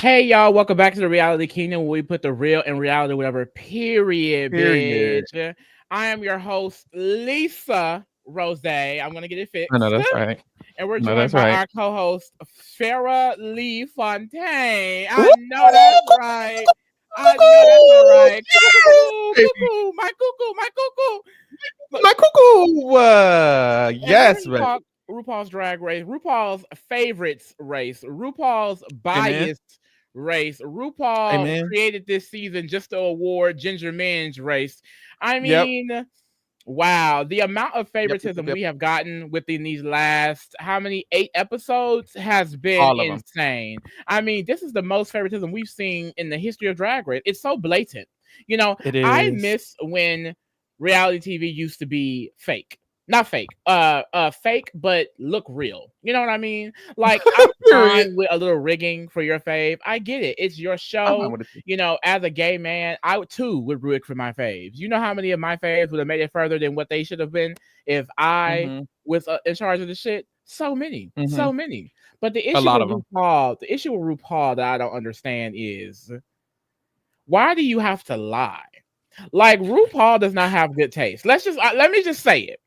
Hey y'all, welcome back to the Reality Kingdom where we put the real in reality, whatever, period, Period. bitch. I am your host, Lisa Rose. I'm gonna get it I know fixed. that's right. And we're No, joined that's by right. our co-host, Farrah Lee Fontaine. Woo! I know that's right. I know that's all Cuckoo! right. Cuckoo, cuckoo, Yes, baby. cuckoo, my cuckoo, my cuckoo. Look, My cuckoo. and we're Yes, here to baby. talk RuPaul's Drag Race, RuPaul's favorites race, RuPaul's Amen. biased race. RuPaul Amen. created this season just to award Ginger Minge race. I Yep. mean, wow, the amount of Yep. Yep. favoritism Yep. we have gotten within these last how many 8 episodes has been All of them. insane. I mean, this is the most favoritism we've seen in the history of Drag Race. It's so blatant. You know, It I is. miss when reality TV used to be fake. Not fake, fake, but look real. You know what I mean? Like, I'm Period. fine with a little rigging for your fave. I get it. It's your I'm fine show. with it too. You know, as a gay man, I would too would rig for my faves. You know how many of my faves would have made it further than what they should have been if I Mm-hmm. was in charge of the shit? So many, Mm-hmm. so many. But the A issue lot with of them. RuPaul that I don't understand is why do you have to lie? Like RuPaul does not have good taste. Let me just say it.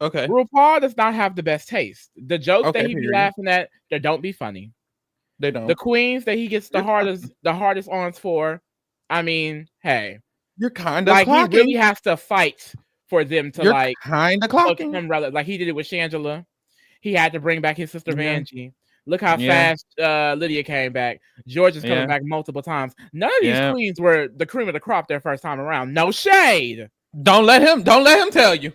Okay. RuPaul does not have the best taste. The jokes that Okay. he be Period. laughing at, they don't be funny. They The don't. queens that he gets You're the hardest ons for, I mean, hey, you're kind of like he really clocking. has to fight for them to You're like kind of clocking. become relevant. Like he did it with Shangela. He had to bring back his sister Yeah. Vanjie. Look how Yeah. fast Lydia came back. George is coming Yeah. back multiple times. None of these Yeah. queens were the cream of the crop their first time around. No shade. Don't let him. Don't let him tell you.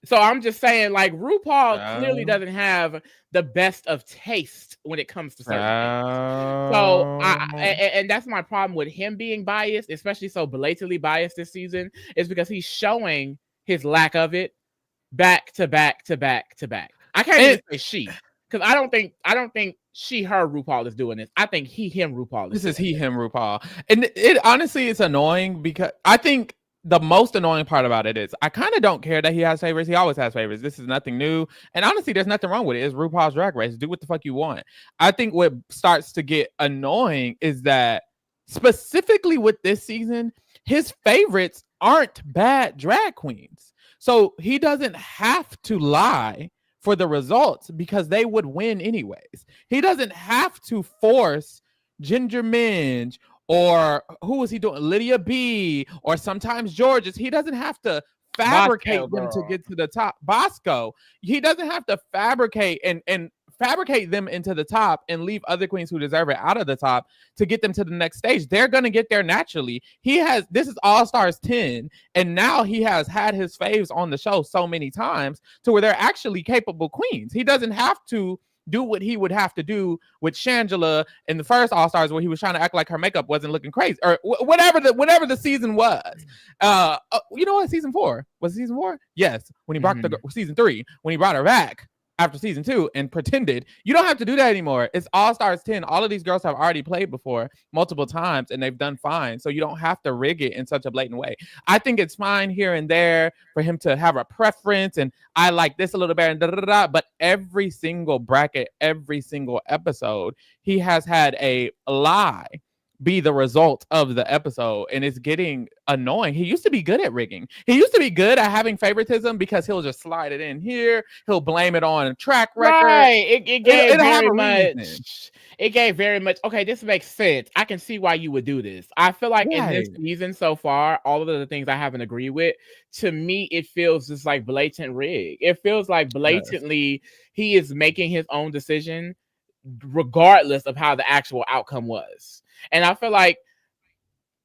So I'm just saying, like RuPaul clearly Um. doesn't have the best of taste when it comes to certain things. So Um. and that's my problem with him being biased, especially so blatantly biased this season, is because he's showing his lack of it back to back to back to back. I can't even And say she, because I don't think she her RuPaul is doing this. I think he him RuPaul is this is doing he, this. him, RuPaul. And it honestly is annoying because I think the most annoying part about it is I kind of don't care that he has favorites. He always has favorites. This is nothing new. And honestly, there's nothing wrong with it. It's RuPaul's Drag Race. Do what the fuck you want. I think what starts to get annoying is that specifically with this season, his favorites aren't bad drag queens. So he doesn't have to lie for the results because they would win anyways. He doesn't have to force Ginger Minge or who was he doing? Lydia B or sometimes George's. He doesn't have to Bosco fabricate them to girl. get to the top. Bosco. He doesn't have to fabricate and fabricate them into the top and leave other queens who deserve it out of the top to get them to the next stage. They're going to get there naturally. He has this is All Stars 10 and now he has had his faves on the show so many times to where they're actually capable queens. He doesn't have to do what he would have to do with Shangela in the first All Stars, where he was trying to act like her makeup wasn't looking crazy, or whatever the season was. You know what? Season 4 was it season 4? Yes, when he brought the season 3 when he brought her back after season 2 and pretended. You don't have to do that anymore. It's All Stars 10. All of these girls have already played before multiple times and they've done fine. So you don't have to rig it in such a blatant way. I think it's fine here and there for him to have a preference and I like this a little better and da, da, da, da, but every single bracket, every single episode, he has had a lie be the result of the episode, and it's getting annoying. He used to be good at rigging. He used to be good at having favoritism because he'll just slide it in here. He'll blame it on track record. Right. It gave It'll have very a reason. much. It gave very much. Okay, this makes sense. I can see why you would do this. I feel like in this Right. season so far, all of the things I haven't agreed with, to me, it feels just like blatant rig. It feels like Yes. blatantly he is making his own decision, regardless of how the actual outcome was. And I feel like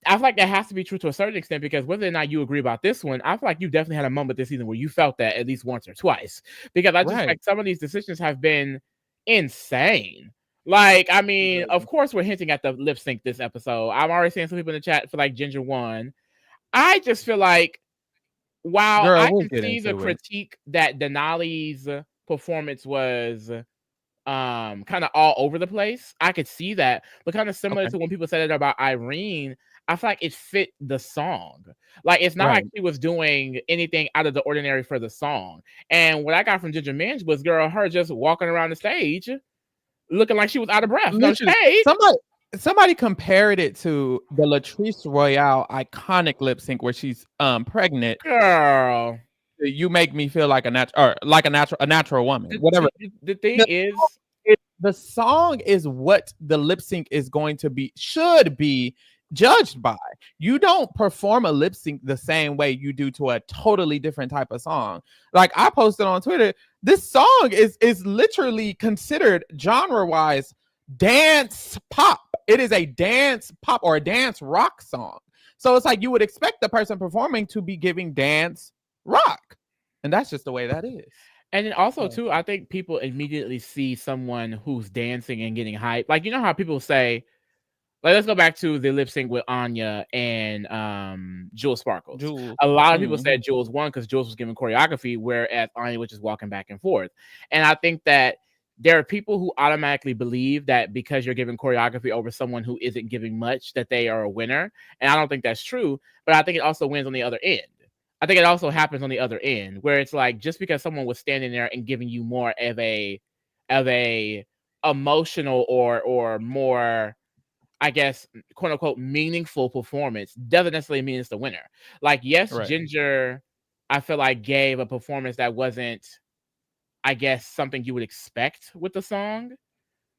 that has to be true to a certain extent because whether or not you agree about this one, I feel like you definitely had a moment this season where you felt that at least once or twice. Because I just Right. like some of these decisions have been insane. Like, I mean, of course, we're hinting at the lip sync this episode. I'm already seeing some people in the chat for like Ginger One. I just feel like while Girl, I we'll can get see the into it. critique that Denali's performance was kind of all over the place. I could see that, but kind of similar Okay. to when people said it about Irene, I feel like it fit the song. Like it's not like Right. she was doing anything out of the ordinary for the song. And what I got from Ginger Minge was girl, her just walking around the stage looking like she was out of breath. No Literally, shade. somebody compared it to the Latrice Royale iconic lip sync where she's pregnant. Girl, You make me feel like a natural woman. Whatever. the thing The is, the song is what the lip sync is going to be, should be judged by. You don't perform a lip sync the same way you do to a totally different type of song. Like I posted on Twitter, this song is literally considered genre-wise dance pop. It is a dance pop or a dance rock song. So it's like you would expect the person performing to be giving dance rock. And that's just the way that is. and then also too, I think people immediately see someone who's dancing and getting hyped. Like, you know how people say, like, let's go back to the lip sync with Anya and Jules Sparkles. Jules. A lot of people said Jules won because Jules was giving choreography, whereas Anya was just walking back and forth. And I think that there are people who automatically believe that because you're giving choreography over someone who isn't giving much, that they are a winner. And I don't think that's true, but I think it also wins on the other end. I think it also happens on the other end, where it's like, just because someone was standing there and giving you more of a emotional or more, I guess, quote unquote, meaningful performance, doesn't necessarily mean it's the winner. Like, yes, Right. Ginger, I feel like, gave a performance that wasn't, I guess, something you would expect with the song,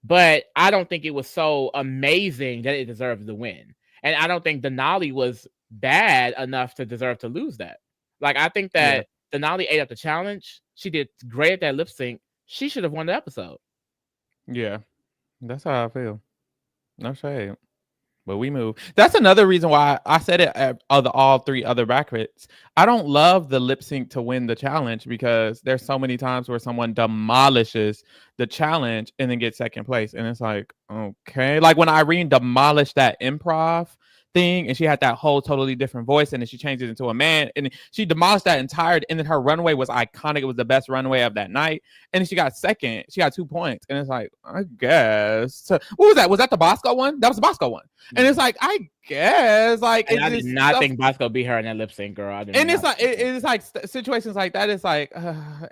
but I don't think it was so amazing that it deserved the win. And I don't think Denali was bad enough to deserve to lose that. Like, I think that Denali ate up the challenge. She did great at that lip sync. She should have won the episode. Yeah, that's how I feel. No shade. But we move. That's another reason why I said it at all three other brackets. I don't love the lip sync to win the challenge because there's so many times where someone demolishes the challenge and then gets second place. And it's like, okay. Like when Irene demolished that improv thing and she had that whole totally different voice and then she changed it into a man and she demolished that entire, and then her runway was iconic. It was the best runway of that night. And then she got second. She got 2 points. And it's like, I guess. So, what was that? Was that the Bosco one? That was the Bosco one. And it's like, I guess, like, I did not think Bosco beat her in that lip sync, girl. And it's like, it's like situations like that. It's like,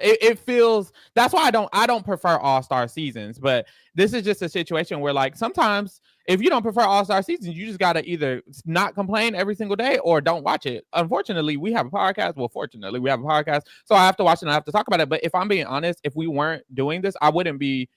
it feels. That's why I don't prefer all-star seasons. But this is just a situation where, like, sometimes if you don't prefer all-star seasons, you just gotta either not complain every single day or don't watch it. Unfortunately, we have a podcast. Well, fortunately, we have a podcast, so I have to watch it and I have to talk about it. But if I'm being honest, if we weren't doing this, I wouldn't be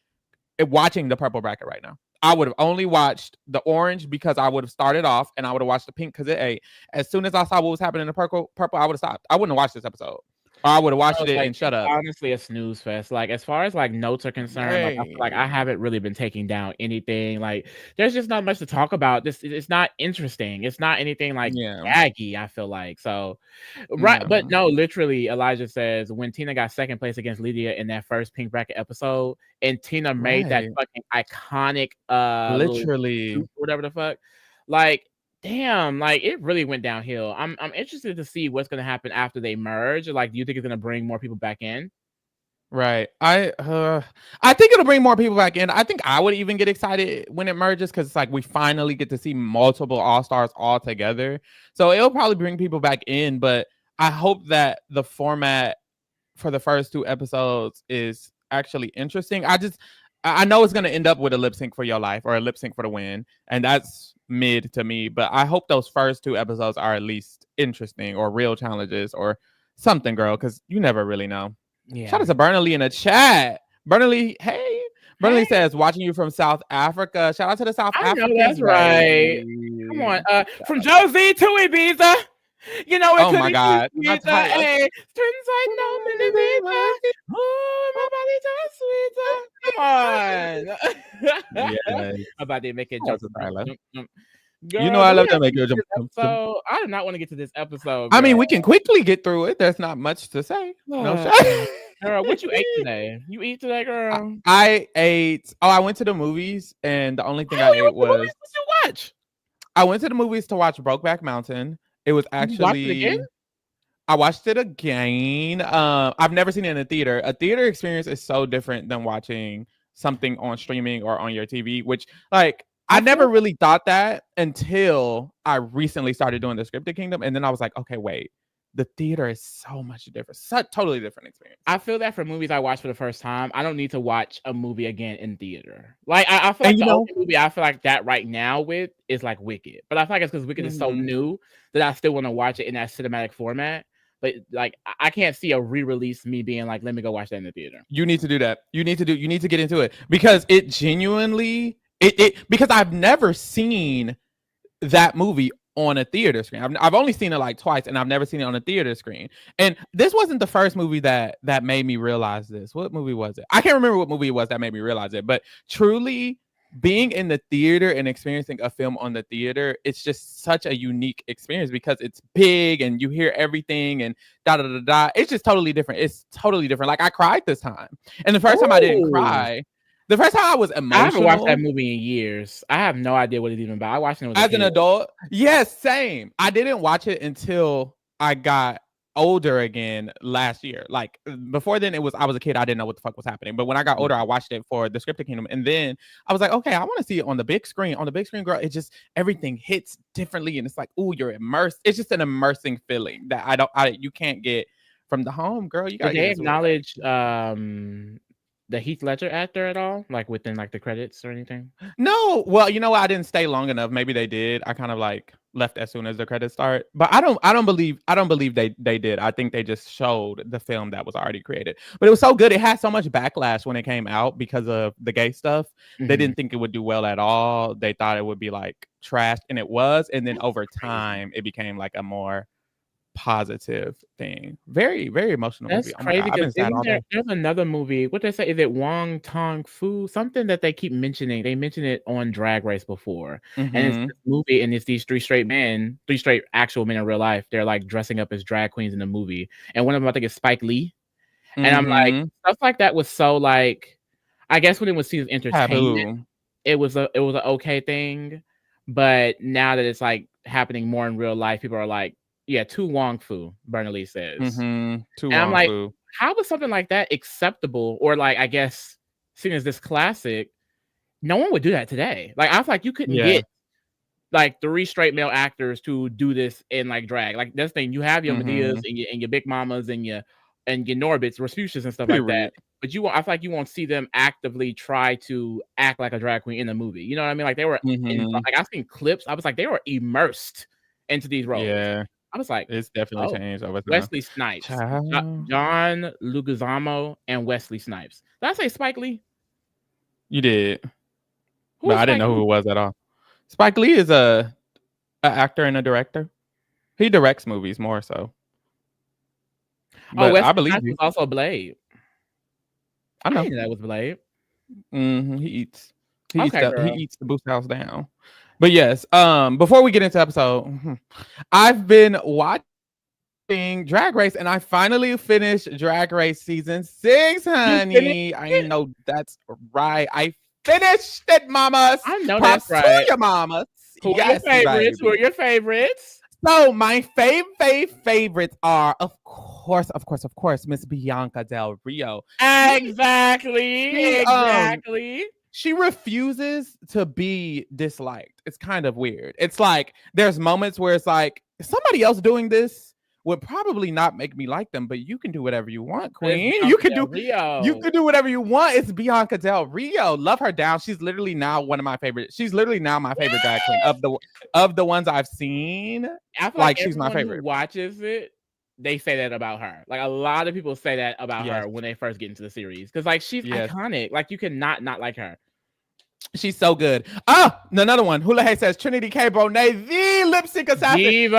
watching the purple bracket right now. I would have only watched the orange because I would have started off, and I would have watched the pink because it ate. As soon as I saw what was happening in the purple, I would have stopped. I wouldn't have watched this episode. Or I would have watched it and shut up. Honestly, a snooze fest. Like, as far as like notes are concerned, like, I feel like I haven't really been taking down anything. Like, there's just not much to talk about. This, it's not interesting. It's not anything like gaggy, I feel like. So, right, but no, literally, Elijah says when Tina got second place against Lydia in that first pink bracket episode, and Tina made that fucking iconic literally whatever the fuck, like, damn, like, it really went downhill. I'm interested to see what's gonna happen after they merge. Like, do you think it's gonna bring more people back in? Right. I think it'll bring more people back in. I think I would even get excited when it merges because it's like we finally get to see multiple all-stars all together. So it'll probably bring people back in, but I hope that the format for the first 2 episodes is actually interesting. I know it's gonna end up with a lip sync for your life or a lip sync for the win, and that's mid to me, but I hope those first 2 episodes are at least interesting or real challenges or something, girl, because you never really know. Yeah. Shout out to Bernally in the chat. Bernally, hey. Bernally says, watching you from South Africa. Shout out to the South Africans. That's right. Come on. From Josie to Ibiza. You know, oh my God. Hey, turns like no mini Ibiza. Oh, my body just sweeter. Come on. Yes. About to make it jump. Girl, you know I love to make you jump. So I do not want to get to this episode. Girl. I mean, we can quickly get through it. There's not much to say. No shame. Girl, what you ate today? You eat today, girl? I ate. Oh, I went to the movies, and the only thing I ate was. What did you watch? I went to the movies to watch Brokeback Mountain. It was actually. You watched it again? I watched it again. I've never seen it in a theater. A theater experience is so different than watching something on streaming or on your TV, which, like, I never really thought that until I recently started doing the Scripted Kingdom. And then I was like, okay, wait, the theater is so much different. Such totally different experience. I feel that for movies I watch for the first time, I don't need to watch a movie again in theater. Like I feel like And the only movie I feel like that right now with is like Wicked. But I feel like it's because Wicked is so new that I still want to watch it in that cinematic format. But like I can't see a re-release me being like, let me go watch that in the theater. You need to do that. You need to get into it because it genuinely because I've never seen that movie on a theater screen. I've only seen it like twice, and I've never seen it on a theater screen. And this wasn't the first movie that made me realize this. What movie was it? I can't remember what movie it was that made me realize it. But truly, being in the theater and experiencing a film on the theater, it's just such a unique experience because it's big and you hear everything and da da da da. It's just totally different. It's totally different. Like I cried this time, and the first time I didn't cry. The first time I was emotional. I haven't watched that movie in years. I have no idea what it's even about. I watched it as an adult. Yes, same. I didn't watch it until I got older again last year. Like before then, I was a kid. I didn't know what the fuck was happening. But when I got older, I watched it for the Scripted Kingdom, and then I was like, okay, I want to see it on the big screen. On the big screen, girl, it just everything hits differently, and it's like, ooh, you're immersed. It's just an immersing feeling that you can't get from the home, girl. You got to acknowledge the Heath Ledger actor at all, like within like the credits or anything? No. Well, you know what? I didn't stay long enough. Maybe they did. I kind of like left as soon as the credits start. But I don't believe they did. I think they just showed the film that was already created. But it was so good. It had so much backlash when it came out because of the gay stuff. Mm-hmm. They didn't think it would do well at all. They thought it would be like trashed, and it was. And then over time, it became like a more positive thing. Very, very emotional That's movie. crazy. Because there's another movie. What they say? Is it Wong Tong Fu? Something that they keep mentioning. They mentioned it on Drag Race before. Mm-hmm. And it's this movie, and it's these three straight actual men in real life. They're like dressing up as drag queens in the movie. And one of them, I think, is Spike Lee. Mm-hmm. And I'm like, stuff like that was so like, I guess when it was seen as entertainment, it was an okay thing. But now that it's like happening more in real life, people are like, yeah, Tu Wong Fu, Bernalise says. Mm-hmm. And I'm like, how was something like that acceptable? Or like, I guess, seen as this classic, no one would do that today. Like, I was like, you couldn't get like 3 straight male actors to do this in like drag. Like, that's the thing. You have your Medeas and your Big Mamas and your Norbits, Rasputius and stuff like that. But I feel like you won't see them actively try to act like a drag queen in the movie. You know what I mean? Like, they were like, I've seen clips. I was like, they were immersed into these roles. Yeah. I was like, it's definitely changed over time. Wesley Snipes, John Leguizamo, and Wesley Snipes. Did I say Spike Lee? You did, but I didn't know who it was at all. Spike Lee is a actor and a director. He directs movies more so. But Wesley I believe Snipes was also Blade. I know that was Blade. Mm-hmm. He eats the Boost House down. But yes, before we get into the episode, I've been watching Drag Race, and I finally finished Drag Race season 6, honey. I know that's right. I finished it, mamas. I know that's right. To your mamas. Who are your favorites? So my favorites are, of course, Miss Bianca Del Rio. Exactly. She refuses to be disliked. It's kind of weird. It's like there's moments where it's like somebody else doing this would probably not make me like them, but you can do whatever you want, queen. You can do whatever you want. It's Bianca Del Rio. Love her down. She's literally now one of my favorites. She's literally now my favorite drag queen of the ones I've seen. I feel like she's my favorite. Who watches it, they say that about her. Like a lot of people say that about her when they first get into the series because like she's iconic. Like you cannot not like her. She's so good. Another one. Hula Hay says Trinity K. Bonet, the lip sync assassin. Diva.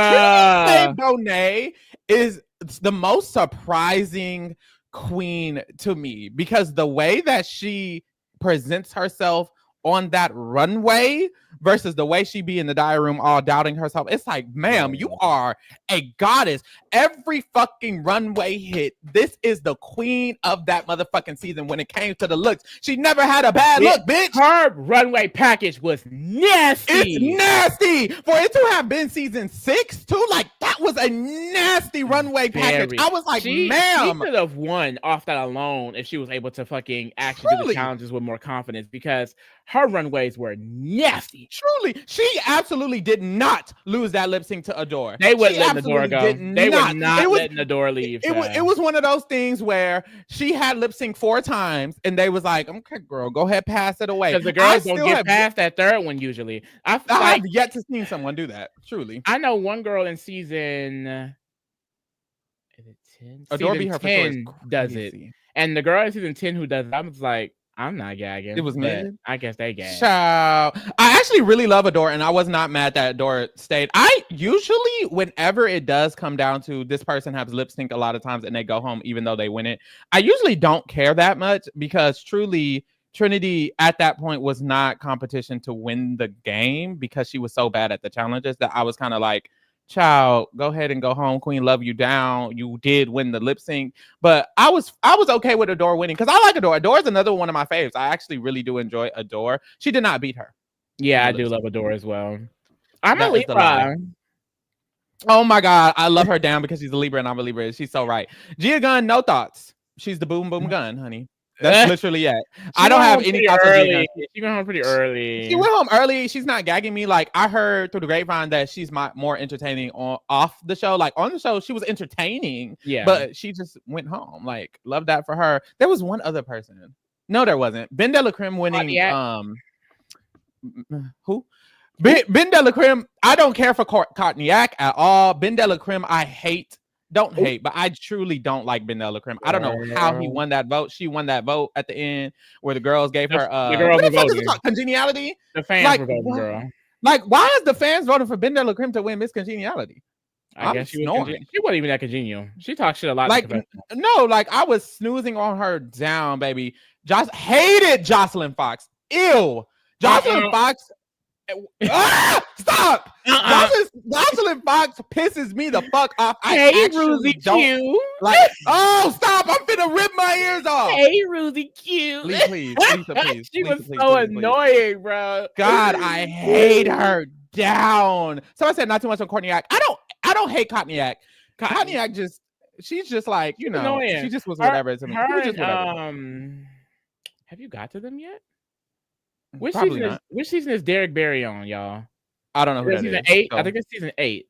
Trinity K. Bonet is the most surprising queen to me because the way that she presents herself on that runway versus the way she be in the diary room all doubting herself. It's like, ma'am, you are a goddess. Every fucking runway hit. This is the queen of that motherfucking season when it came to the looks. She never had a bad look, bitch. Her runway package was nasty. It's nasty. For it to have been season 6 too, like that was a nasty runway package. I was like, ma'am. She could have won off that alone if she was able to fucking actually do the challenges with more confidence because her her runways were nasty. Truly, she absolutely did not lose that lip sync to Adore. They wouldn't let Adore go. They were not letting Adore leave. It was one of those things where she had lip sync 4 times, and they was like, "Okay, girl, go ahead, pass it away." Because the girls don't get past that third one usually. I have yet to see someone do that. Truly, I know one girl in season. Is it 10? Adore be her 10 does it, and the girl in season 10 who does it, I was like, I'm not gagging. It was mid. I guess they gagged. Ciao. I actually really love Adore, and I was not mad that Adore stayed. I usually, whenever it does come down to this person has lip sync a lot of times and they go home even though they win it, I usually don't care that much because truly Trinity at that point was not competition to win the game because she was so bad at the challenges that I was kind of like, child, go ahead and go home, queen. Love you down. You did win the lip sync, but I was okay with Adore winning because I like Adore. Adore is another one of my faves. I actually really do enjoy Adore. She did not beat her. Yeah, I do love Adore as well. I'm a Libra. Oh my god, I love her down because she's a Libra and I'm a Libra. She's so right. Gia Gunn, no thoughts. She's the boom boom gun, honey. That's literally it. I don't have any thoughts. She went home pretty early. She went home early. She's not gagging me. Like I heard through the grapevine that she's more entertaining off the show. Like on the show, she was entertaining. Yeah, but she just went home. Like love that for her. There was one other person. No, there wasn't. Ben de la Creme winning. Who? Ben de la Creme. I don't care for Cognac at all. Ben de la Creme. I hate. Don't hate, but I truly don't like Ben de la Creme. I don't know how he won that vote. She won that vote at the end where the girls gave her what the fuck is it called? Congeniality. The fans were voting, girl. Like, why is the fans voting for Ben de la Creme to win Miss Congeniality? I guess she wasn't even that congenial. She talked shit a lot. Like, no, like I was snoozing on her down, baby. Hated Jocelyn Fox. Ew. Jocelyn Fox. Stop! Jocelyn Fox pisses me the fuck off. Hey, Ruzy Q. Like, oh, stop! I'm finna rip my ears off. Hey, Ruzy Q. Please. She was so annoying, bro. God, I hate her down. Someone said not too much on Cognac. I don't hate Cognac. Cognac she's just like, you know, annoying. She just was whatever to me. Have you got to them yet? Which season is Derek Barry on, y'all? I don't know who that season is. 8. I think it's season 8.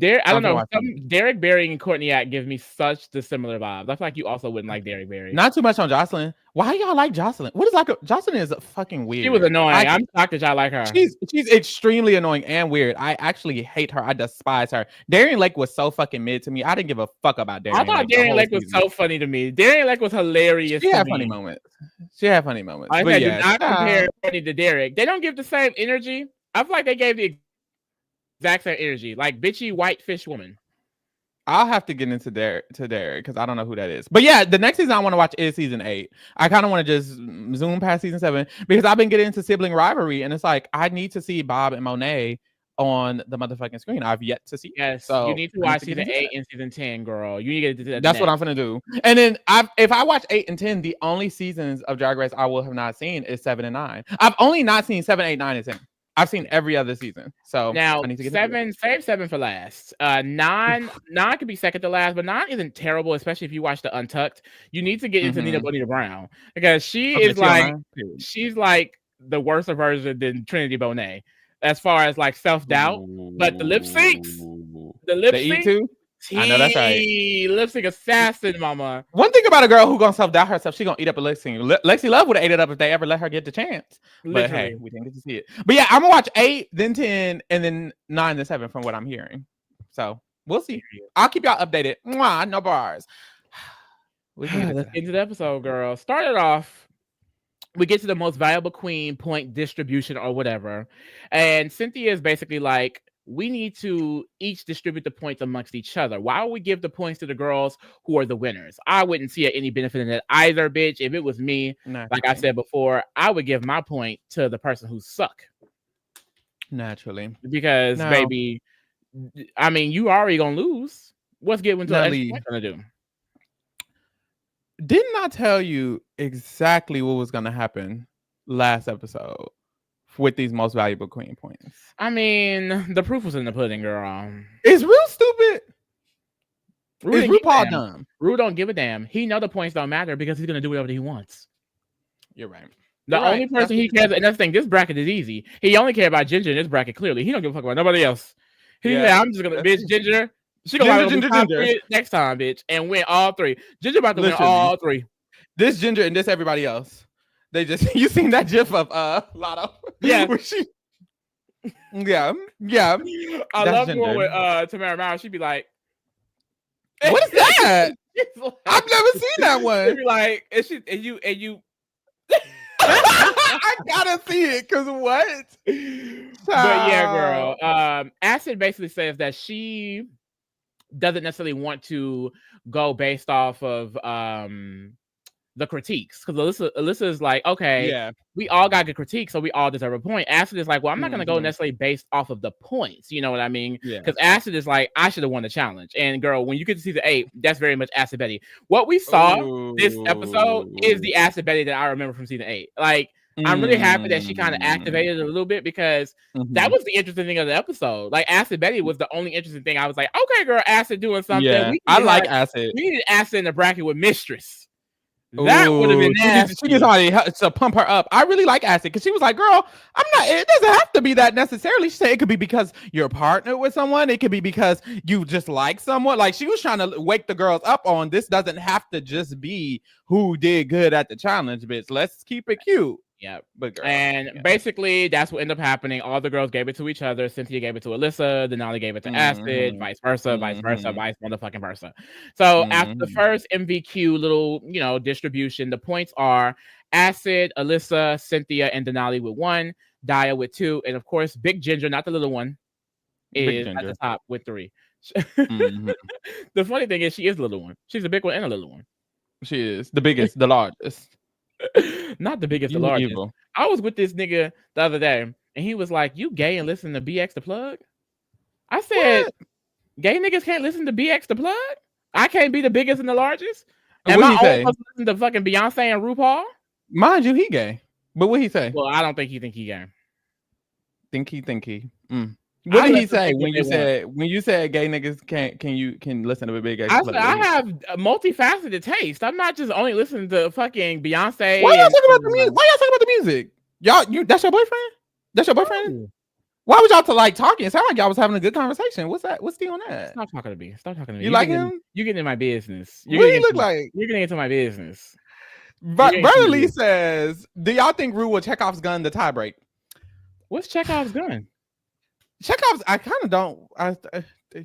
I don't know. Derek Barry and Courtney give me such the similar vibes. I feel like you also wouldn't like Derek Barry. Not too much on Jocelyn. Why y'all like Jocelyn? What is like Jocelyn is fucking weird. She was annoying. I'm shocked that y'all like her. She's extremely annoying and weird. I actually hate her. I despise her. Darian Lake was so fucking mid to me. I didn't give a fuck about Darian. I thought Darian Lake was so funny to me. Darian Lake was hilarious. She had funny moments. I said, do not compare Courtney to Derek. They don't give the same energy. I feel like they gave the exact same energy, like bitchy white fish woman. I'll have to get into Derek because I don't know who that is. But yeah, the next season I want to watch is season 8. I kind of want to just zoom past season 7 because I've been getting into sibling rivalry, and it's like I need to see Bob and Monet on the motherfucking screen. I've yet to see. Yes, so you need to watch season 8 and season 10, girl. You need to get into that. That's what I'm gonna do. And then if I watch 8 and 10, the only seasons of Drag Race I will have not seen is 7 and 9. I've only not seen 7, 8, 9, and 10. I've seen every other season. So now I need to get 7, save 7 for last. 9 could be second to last, but 9 isn't terrible, especially if you watch the Untucked. You need to get into Nina Bonita Brown because she's like the worse version than Trinity Bonet as far as like self-doubt. But the lip syncs, E2. I know that's right. Lip sync assassin, mama. One thing about a girl who gonna self-doubt herself, she gonna eat up a lip sync. Lexi Love would have ate it up if they ever let her get the chance. Literally. But hey, we didn't get to see it. But yeah, I'm gonna watch 8, then 10, and then 9, then 7 from what I'm hearing. So we'll see. I'll keep y'all updated. Mwah, no bars. Let's get into the episode, girl. Started off. We get to the most valuable queen point distribution or whatever. And Cynthia is basically like, we need to each distribute the points amongst each other. Why would we give the points to the girls who are the winners? I wouldn't see any benefit in that either, bitch. If it was me, like I said before, I would give my point to the person who suck. Naturally. Because, baby, I mean, you already gonna lose. What's getting to the gonna do? Didn't I tell you exactly what was gonna happen last episode with these most valuable queen points? I mean, the proof was in the pudding, girl. It's real stupid. Is RuPaul dumb? Ru don't give a damn. He know the points don't matter because he's gonna do whatever he wants. You're right. The only person he cares, and that's the thing, this bracket is easy. He only cares about Ginger in this bracket, clearly. He don't give a fuck about nobody else. He said, I'm just gonna bitch Ginger. She gonna Ginger next time, bitch, and win all three. Ginger about to win all three. This Ginger and this everybody else. They just you seen that gif of Lotto? Yeah. Yeah. I love going with Tamara Maurer. She'd be like, what is that? I've never seen that one. She'd be like, and you I gotta see it because what? But yeah, girl. Acid basically says that she doesn't necessarily want to go based off of the critiques, because Alyssa is like, okay, we all got good critiques, so we all deserve a point. Acid is like, well, I'm not gonna go necessarily based off of the points, you know what I mean? Because Acid is like, I should have won the challenge. And girl, when you get to season 8, that's very much Acid Betty. What we saw this episode is the Acid Betty that I remember from season 8. Like, I'm really happy that she kind of activated a little bit, because that was the interesting thing of the episode. Like, Acid Betty was the only interesting thing. I was like, okay, girl, Acid doing something. Yeah, I like Acid. We needed Acid in the bracket with Mistress. That would have been nasty. She needs somebody to pump her up. I really like Acid because she was like, girl, it doesn't have to be that necessarily. She said it could be because you're partnered with someone. It could be because you just like someone. Like, she was trying to wake the girls up on this doesn't have to just be who did good at the challenge, bitch. Let's keep it cute. Yeah, but girl, and basically that's what ended up happening. All the girls gave it to each other. Cynthia gave it to Alyssa. Denali gave it to Acid. Vice versa. Vice motherfucking versa. So after the first MVQ little distribution, the points are Acid, Alyssa, Cynthia, and Denali with 1, Daya with 2, and of course Big Ginger, not the little one, is at the top with 3. The funny thing is she is the little one. She's the big one and a little one. She is the biggest, the largest. Not the biggest, the largest. Evil. I was with this nigga the other day, and he was like, "You gay and listen to BX the Plug?" I said, what? "Gay niggas can't listen to BX the Plug. I can't be the biggest and the largest." And what he say? Listen to fucking Beyonce and RuPaul. Mind you, he gay. But what he say? Well, I don't think he gay. Think he. What did he say when you said gay niggas can listen to a big ass? I said I have a multifaceted taste. I'm not just only listening to fucking Beyonce. Why y'all talking about the music? Why y'all talking about the music? Y'all, that's your boyfriend? That's your boyfriend? Oh. Why would y'all talking? It sounded like y'all was having a good conversation. What's that? What's the on that? Stop talking to me. Stop talking to me. You like him? You getting in my business. What do you look like? You're getting into my business. Brother Lee says, do y'all think Rue will Chekhov's gun the tiebreak? What's Chekhov's gun? Chekhov's, I kind of don't.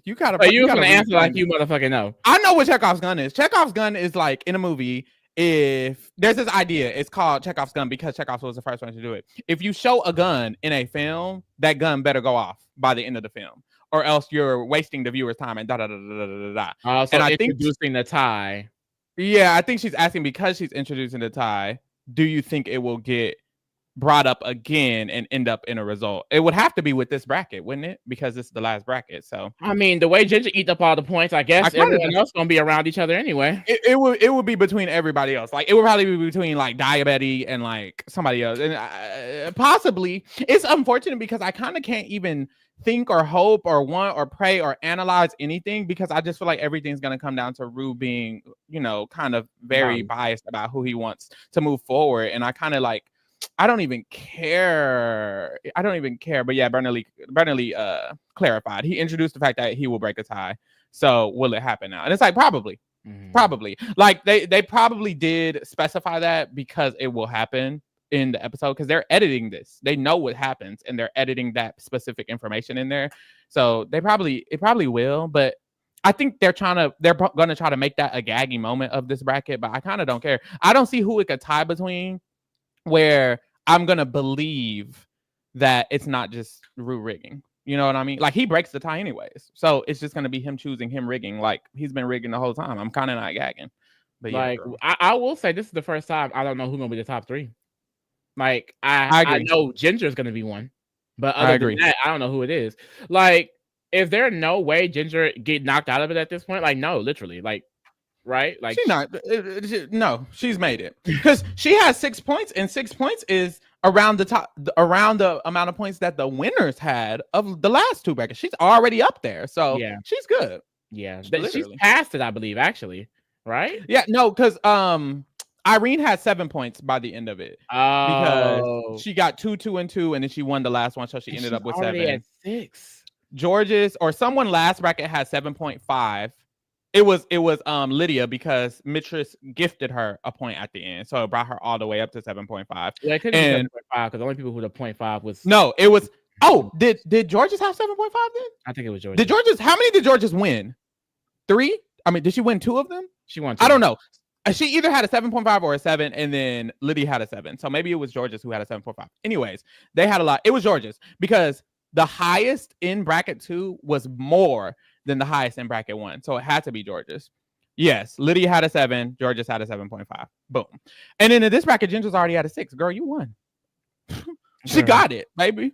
You gotta. But you gonna answer like you motherfucking know. I know what Chekhov's gun is. Chekhov's gun is like in a movie. If there's this idea, it's called Chekhov's gun because Chekhov was the first one to do it. If you show a gun in a film, that gun better go off by the end of the film, or else you're wasting the viewer's time and da da da da da da. So and I think introducing the tie. Yeah, I think she's asking because she's introducing the tie. Do you think it will get brought up again and end up in a result? It would have to be with this bracket, wouldn't it? Because it's the last bracket. So I mean, the way Ginger eat up all the points, I guess everyone else gonna be around each other anyway. It would be between everybody else. Like it would probably be between like Diabetes and like somebody else, and possibly it's unfortunate because I kind of can't even think or hope or want or pray or analyze anything because I just feel like everything's gonna come down to Rue being, kind of very biased about who he wants to move forward, and I kind of like. I don't even care. But yeah, Bernally clarified. He introduced the fact that he will break a tie. So will it happen now? And it's like probably. Like they probably did specify that because it will happen in the episode because they're editing this. They know what happens and they're editing that specific information in there. So it probably will. But I think they're gonna try to make that a gaggy moment of this bracket. But I kind of don't care. I don't see who it could tie between. Where I'm gonna believe that it's not just Rue rigging. You know what I mean? Like he breaks the tie anyways. So it's just gonna be him choosing him rigging. Like he's been rigging the whole time. I'm kind of not gagging. But like I will say this is the first time I don't know who's gonna be the top 3. Like I know Ginger's gonna be one, but other than that, I don't know who it is. Like, is there no way Ginger get knocked out of it at this point? Like, no, literally. Like, right? Like she's not. No, she's made it because she has 6 points, and 6 points is around the amount of points that the winners had of the last 2 brackets. She's already up there, so yeah, she's good. Yeah, she's past it, I believe. Actually, right? Yeah, no, because Irene had 7 points by the end of it because she got 2, 2, and 2, and then she won the last one, so she ended up with 7. At 6. George's or someone last bracket had 7.5. It was Lydia because Mistress gifted her a point at the end, so it brought her all the way up to 7.5. Yeah, it couldn't be 7.5 because the only people who had 0.5 was it was. Oh, did George's have 7.5 then? I think it was George's. Did George's? How many did George's win? 3? I mean, did she win 2 of them? She won 2. I don't know. She either had a 7.5 or a 7, and then Lydia had a 7. So maybe it was George's who had a 7.5. Anyways, they had a lot. It was George's because the highest in bracket 2 was more than the highest in bracket 1. So it had to be George's. Yes, Lydia had a 7. George's had a 7.5. Boom. And then in this bracket, Ginger's already had a 6. Girl, you won. She got it, baby.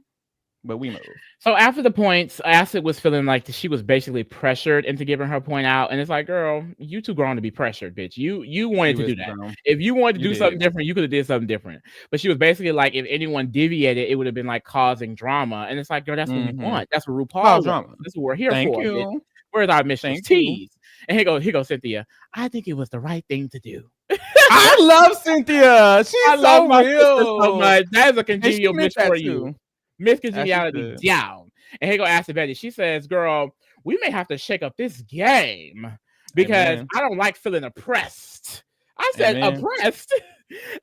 But we moved. So after the points, Acid was feeling like she was basically pressured into giving her point out. And it's like, girl, you too grown to be pressured, bitch. You wanted to do that. Grown. If you wanted to do something different, you could have did something different. But she was basically like, if anyone deviated, it would have been like causing drama. And it's like, girl, that's what we want. That's what RuPaul wants. That's what we're here for. Bitch. Where's our mission? Tease. And here goes Cynthia. I think it was the right thing to do. I love Cynthia. She's so real. So much. That is a congenial bitch for you. Miss Congeniality down. And here go Acid Betty. She says, girl, we may have to shake up this game because I don't like feeling oppressed. I said oppressed.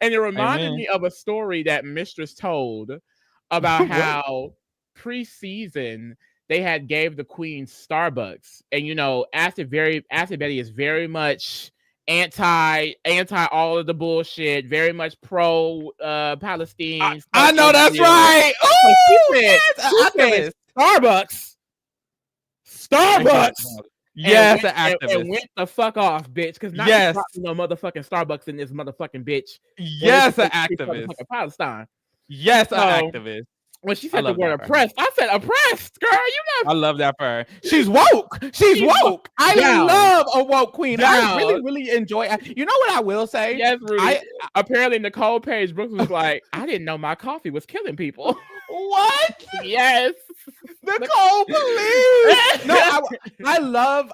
And it reminded me of a story that Mistress told about how pre-season they had gave the queen Starbucks. And you know, Acid Betty is very much anti all of the bullshit, very much pro Palestine. I know that's right. Oh, she said Starbucks. Yes, an activist. And went the fuck off, bitch. Because not no motherfucking Starbucks in this motherfucking bitch. Yes, an activist. Palestine. Yes, an activist. When she said the word oppressed, I said oppressed, girl. You know, I love that for her. She's woke. She's woke. I love a woke queen. I really enjoy it. You know what I will say? Yes, Rudy. Apparently, Nicole Page Brooks was like, I didn't know my coffee was killing people. What? Yes. Nicole, please. No,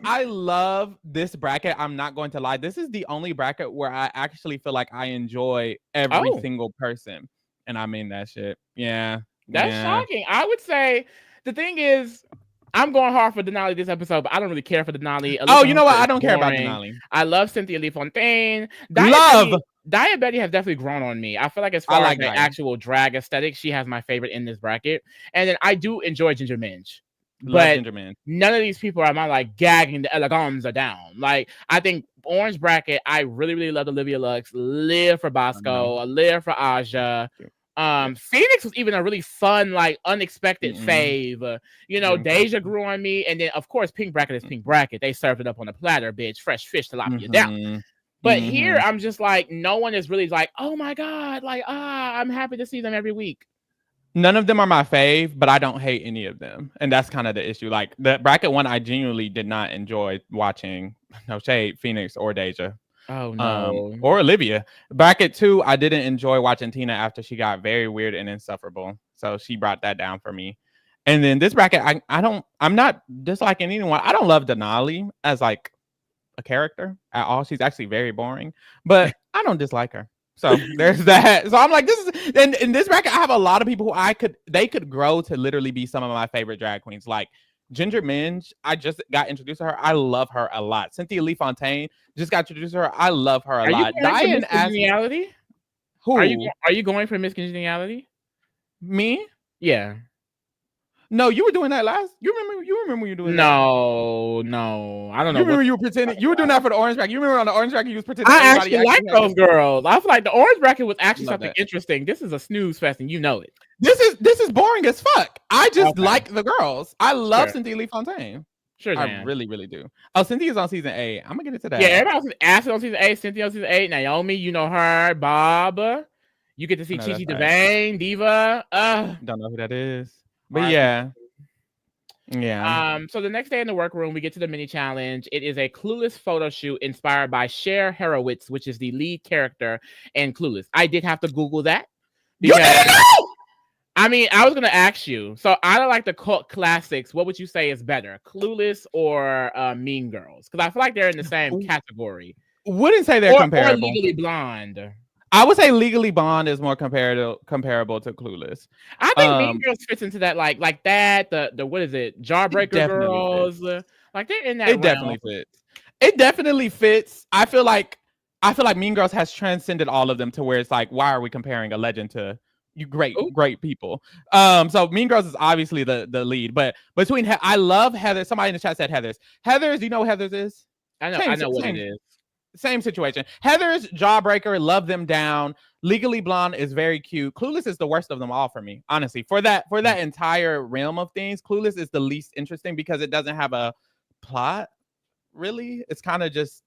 I love this bracket. I'm not going to lie. This is the only bracket where I actually feel like I enjoy every single person. And I mean that shit. Yeah. That's shocking. I would say the thing is, I'm going hard for Denali this episode, but I don't really care for Denali. Oh, you know what? I don't care about Denali. I love Cynthia Lee Fontaine. Dia Betty has definitely grown on me. I feel like as far as the actual drag aesthetic, she has my favorite in this bracket. And then I do enjoy Ginger Minj. But none of these people are like gagging the eleganza down. Like, I think Orange bracket, I really, really loved Olivia Lux. Live for Bosco. Live for Aja. Phoenix was even a really fun, like unexpected fave. You know, Deja grew on me, and then of course Pink Bracket is Pink Bracket. They served it up on a platter, bitch. Fresh fish to lock you down. But here I'm just like, no one is really like, oh my god, like I'm happy to see them every week. None of them are my fave, but I don't hate any of them, and that's kind of the issue. Like the bracket one, I genuinely did not enjoy watching. No shade, Phoenix or Deja. Oh no. Or Olivia. Bracket 2, I didn't enjoy watching Tina after she got very weird and insufferable. So she brought that down for me. And then this bracket, I'm not disliking anyone. I don't love Denali as like a character at all. She's actually very boring, but I don't dislike her. So there's that. So I'm like, this is, and in this bracket, I have a lot of people who they could grow to literally be some of my favorite drag queens. Like Ginger Minj, I just got introduced to her. I love her a lot. Cynthia Lee Fontaine, just got introduced to her. I love her a lot. Diane Congeniality? Who? Are you going for Miss Congeniality? Me? Yeah. No, you were doing that last. You remember you were doing that? No. I don't know. You remember you were pretending. You were doing that for the orange bracket. You remember on the orange bracket you was pretending. I actually like those girls. I feel like the orange bracket was actually something interesting. This is a snooze fest, and you know it. This is boring as fuck. I just like the girls. I love Cynthia Lee Fontaine. Sure, I really, really do. Oh, Cynthia's on season 8. I'm gonna get into that. Yeah, everybody's Acid on season 8, Cynthia on season 8, Naomi, you know her, Bob. You get to see Chi Chi DeVayne, Diva. Don't know who that is, but yeah. So the next day in the workroom, we get to the mini challenge. It is a Clueless photo shoot inspired by Cher Horowitz, which is the lead character in Clueless. I did have to Google that. You didn't know? I mean, I was gonna ask you. So out of like the cult classics, what would you say is better, Clueless or Mean Girls? Because I feel like they're in the same category. wouldn't say they're or comparable. Legally Blonde. I would say Legally Blonde is more comparable to Clueless. I think Mean Girls fits into that, like that. The what is it? Jawbreaker Girls. Like they're in that. It definitely fits. It definitely fits. I feel like Mean Girls has transcended all of them to where it's like, why are we comparing a legend to you great people? So Mean Girls is obviously the lead, but between I love Heather. Somebody in the chat said Heathers. Heathers, do you know what Heathers is? I know what it is. Same situation. Heather's Jawbreaker, love them down. Legally Blonde is very cute. Clueless is the worst of them all for me, honestly. For that entire realm of things, Clueless is the least interesting because it doesn't have a plot. Really, it's kind of just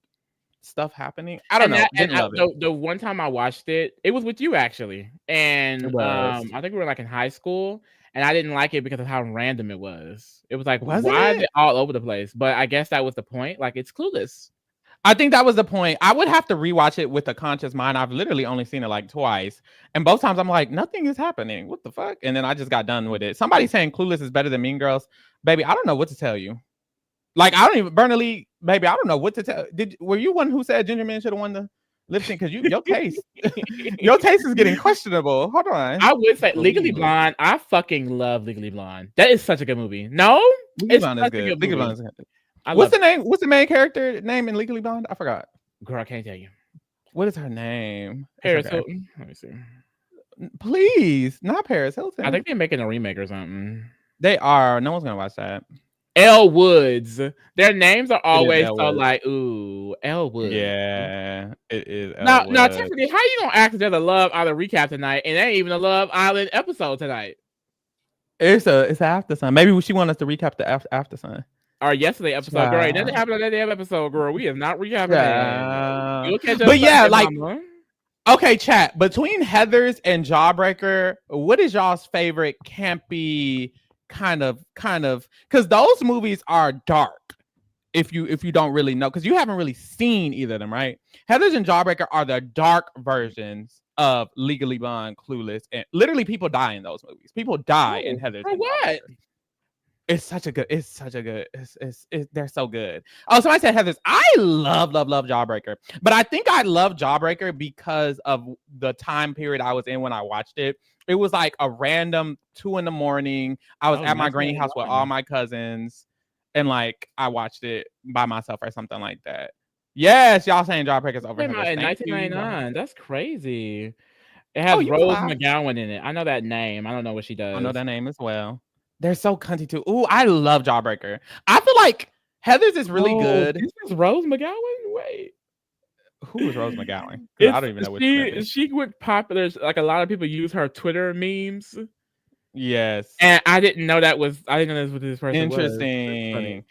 stuff happening. I don't know. The one time I watched it, it was with you actually, and I think we were like in high school, and I didn't like it because of how random it was. It was like, why is it all over the place? But I guess that was the point. Like, it's Clueless. I think that was the point. I would have to rewatch it with a conscious mind. I've literally only seen it like twice. And both times I'm like, nothing is happening. What the fuck? And then I just got done with it. Somebody saying Clueless is better than Mean Girls. Baby, I don't know what to tell you. Like, I don't even, Bernally, baby, I don't know what to tell. Were you one who said Ginger Man should have won the Lipsync? Because your taste is getting questionable. Hold on. I would say Legally Blonde. I fucking love Legally Blonde. That is such a good movie. No? Legally Blonde is good. Legally Blonde is good. What's the name? What's the main character name in Legally Blonde? I forgot. Girl, I can't tell you. What is her name? Paris Hilton. Let me see. Please, not Paris Hilton. I think they're making a remake or something. They are. No one's gonna watch that. Elle Woods. Their names are always so like, ooh, Elle Woods. Yeah, it is. Now, Tiffany, how you gonna act as there's a Love Island recap tonight, and there ain't even a Love Island episode tonight? It's After Sun. Maybe she want us to recap the After Sun. Our yesterday episode, girl. It doesn't happen on that damn episode, girl. We have not recapping that. You'll catch up. But yeah, like, okay, chat. Between Heathers and Jawbreaker, what is y'all's favorite campy kind of? Because those movies are dark. If you don't really know, because you haven't really seen either of them, right? Heathers and Jawbreaker are the dark versions of Legally Blonde, Clueless, and literally people die in those movies. People die in Heathers. For what? They're so good. Oh, somebody said Heathers. I love Jawbreaker, but I think I love Jawbreaker because of the time period I was in when I watched it. It was like a random 2 a.m. I was at my granny house with all my cousins, and like I watched it by myself or something like that. Yes, y'all saying Jawbreaker's over in 1999. That's crazy. It has Rose McGowan in it. I know that name. I don't know what she does. I know that name as well. They're so cunty too. Ooh, I love Jawbreaker. I feel like Heathers is really good. This is Rose McGowan? Wait. Who is Rose McGowan? I don't even know what she went popular. Like a lot of people use her Twitter memes. Yes. And I didn't know that was what this person interesting. Was.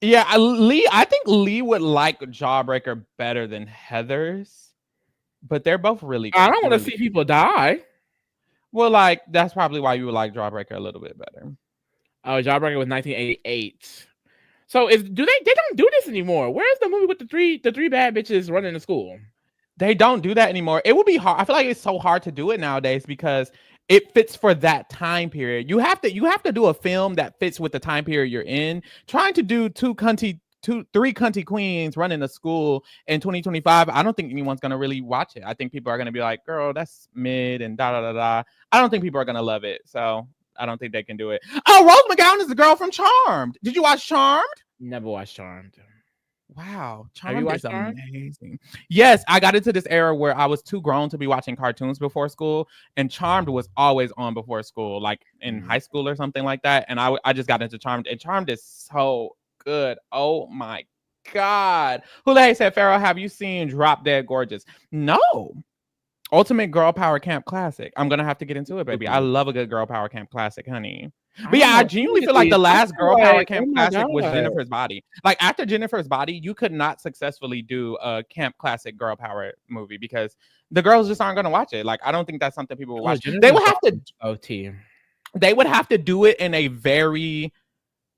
Yeah, I think Lee would like Jawbreaker better than Heathers. But they're both really good. I don't want to see people die. Well, like, that's probably why you would like Jawbreaker a little bit better. Oh, Jawbreaker was 1988. So they don't do this anymore. Where's the movie with the three bad bitches running the school? They don't do that anymore. It would be hard. I feel like it's so hard to do it nowadays because it fits for that time period. You have to do a film that fits with the time period you're in. Trying to do three cunty queens running a school in 2025, I don't think anyone's gonna really watch it. I think people are gonna be like, girl, that's mid and da da da da. I don't think people are gonna love it, so I don't think they can do it. Oh, Rose McGowan is the girl from Charmed. Did you watch Charmed? Never watched Charmed. Wow, Charmed is amazing. Yes, I got into this era where I was too grown to be watching cartoons before school, and Charmed was always on before school, like in high school or something like that. And I just got into Charmed, and Charmed is so good. Oh my god. Hule said, Pharaoh, have you seen Drop Dead Gorgeous? No. Ultimate Girl Power Camp Classic. I'm gonna have to get into it, baby. I love a good Girl Power Camp Classic, honey. But yeah, I genuinely feel like the last Girl Power Camp Classic was Jennifer's Body. Like after Jennifer's Body, you could not successfully do a Camp Classic Girl Power movie because the girls just aren't gonna watch it. Like I don't think that's something people will watch. They would have to They would have to do it in a very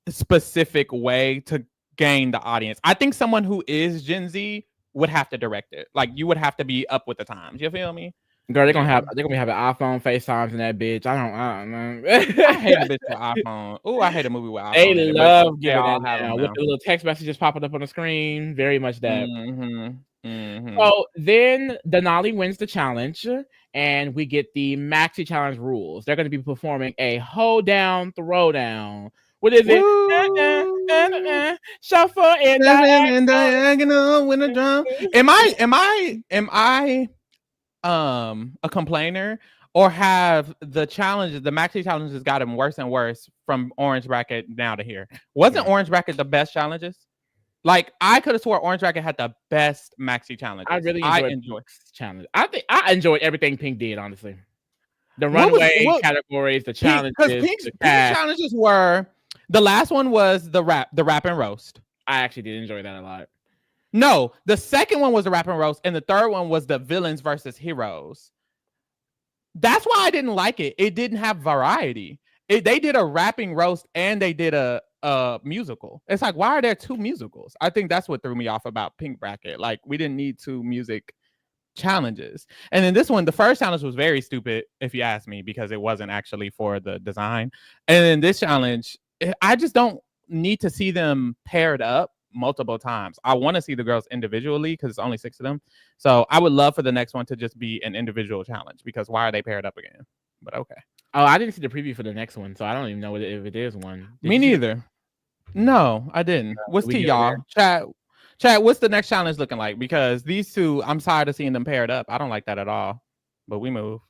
specific way to gain the audience. I think someone who is Gen Z would have to direct it. Like you would have to be up with the times. You feel me? Girl, they're gonna have an iPhone FaceTimes in that bitch. I don't know. I hate a bitch with iPhone. Oh, I hate a movie with iPhone. They love giving that now with the little text messages popping up on the screen. Very much that. So then Denali wins the challenge, and we get the Maxi Challenge rules. They're going to be performing a hold down, throw down. What is it? Shuffle and diagonal with a drum. Am I a complainer, or have the challenges, the Maxi challenges, gotten worse and worse from Orange Bracket now to here? Wasn't Orange Bracket the best challenges? Like, I could have swore Orange Bracket had the best Maxi challenges. I really enjoyed challenge. I think I enjoyed everything Pink did, honestly. The runway categories, the challenges. Because Pink's challenges were, the last one was the rap and roast. I actually did enjoy that a lot. No, the second one was the rap and roast, and the third one was the villains versus heroes. That's why I didn't like it. It didn't have variety. They did a rapping roast and they did a musical. It's like, why are there two musicals? I think that's what threw me off about Pink Bracket. Like, we didn't need two music challenges. And then this one, the first challenge was very stupid, if you ask me, because it wasn't actually for the design. And then this challenge, I just don't need to see them paired up multiple times. I want to see the girls individually because it's only 6 of them. So I would love for the next one to just be an individual challenge, because why are they paired up again? But okay. Oh, I didn't see the preview for the next one, so I don't even know if it is one. Me neither. No, I didn't. What's to y'all? Chat, what's the next challenge looking like? Because these two, I'm tired of seeing them paired up. I don't like that at all. But we move.